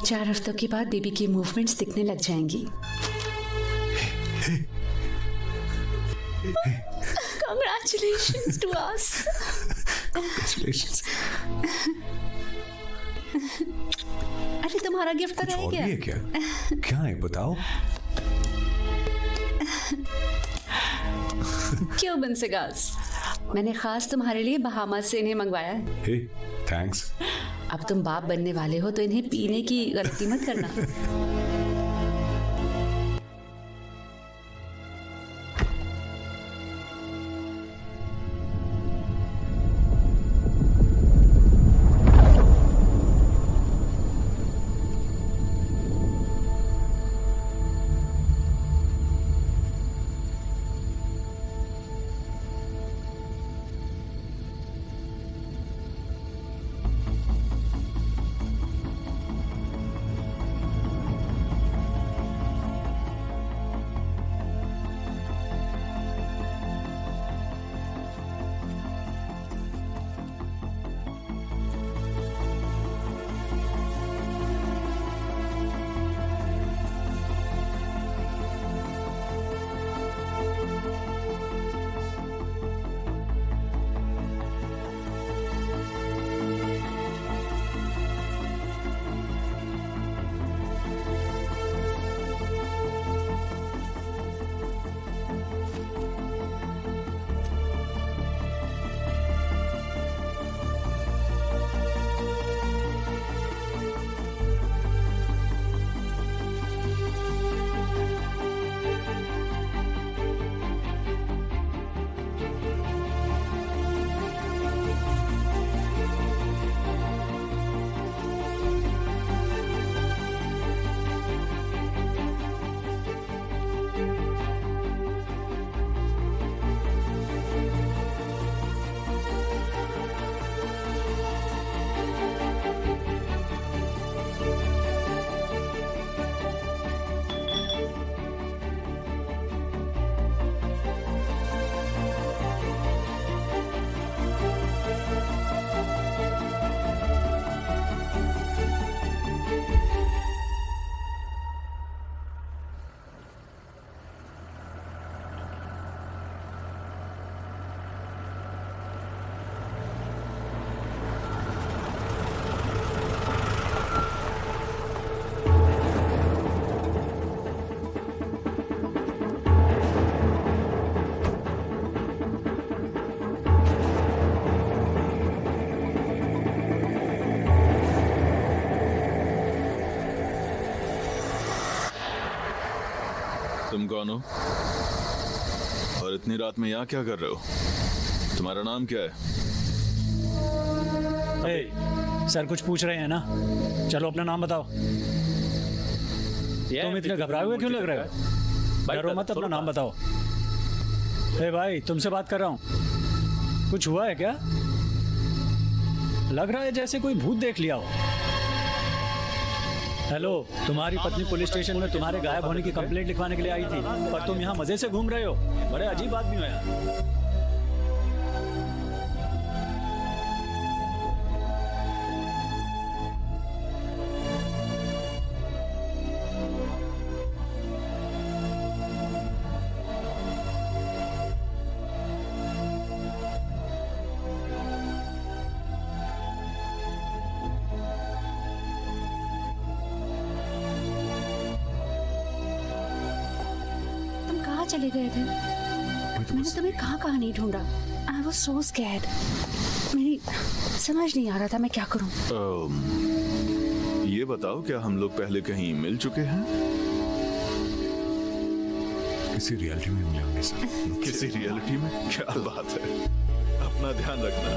E: 4 हफ्तों के बाद बेबी की मूवमेंट्स दिखने लग जाएंगी। Congratulations to us.
D: Congratulations.
E: अरे तुम्हारा गिफ्ट तो रह गया।
D: है क्या? क्या है बताओ।
E: क्यों बंसेगास, मैंने खास तुम्हारे लिए बहामा से इन्हें मंगवाया है।
D: हे, थैंक्स।
E: अब तुम बाप बनने वाले हो तो इन्हें पीने की गलती मत करना।
A: तुम कौन हो और इतनी रात में यहाँ क्या कर रहे हो? तुम्हारा नाम क्या है?
J: सर कुछ पूछ रहे हैं ना, चलो अपना नाम बताओ। तुम इतने घबराए हुए क्यों लग रहे हो? डरो मत, अपना नाम बताओ। भाई तुमसे बात कर रहा हूँ, कुछ हुआ है क्या? लग रहा है जैसे कोई भूत देख लिया हो। हेलो, तुम्हारी पत्नी पुलिस स्टेशन में तुम्हारे गायब होने की कंप्लेंट लिखवाने के लिए आई थी, पर तुम यहाँ मजे से घूम रहे हो। बड़े अजीब आदमी हो यार।
E: चले गए थे? मैंने तुम्हें कहाँ नहीं ढूंढा। I was so scared. मेरी समझ नहीं आ रहा था मैं क्या करूं।
A: ये बताओ, क्या हम लोग पहले कहीं मिल चुके हैं?
D: किसी रियलिटी में मिले होंगे सर।
A: किसी रियलिटी में? क्या बात है, अपना ध्यान रखना।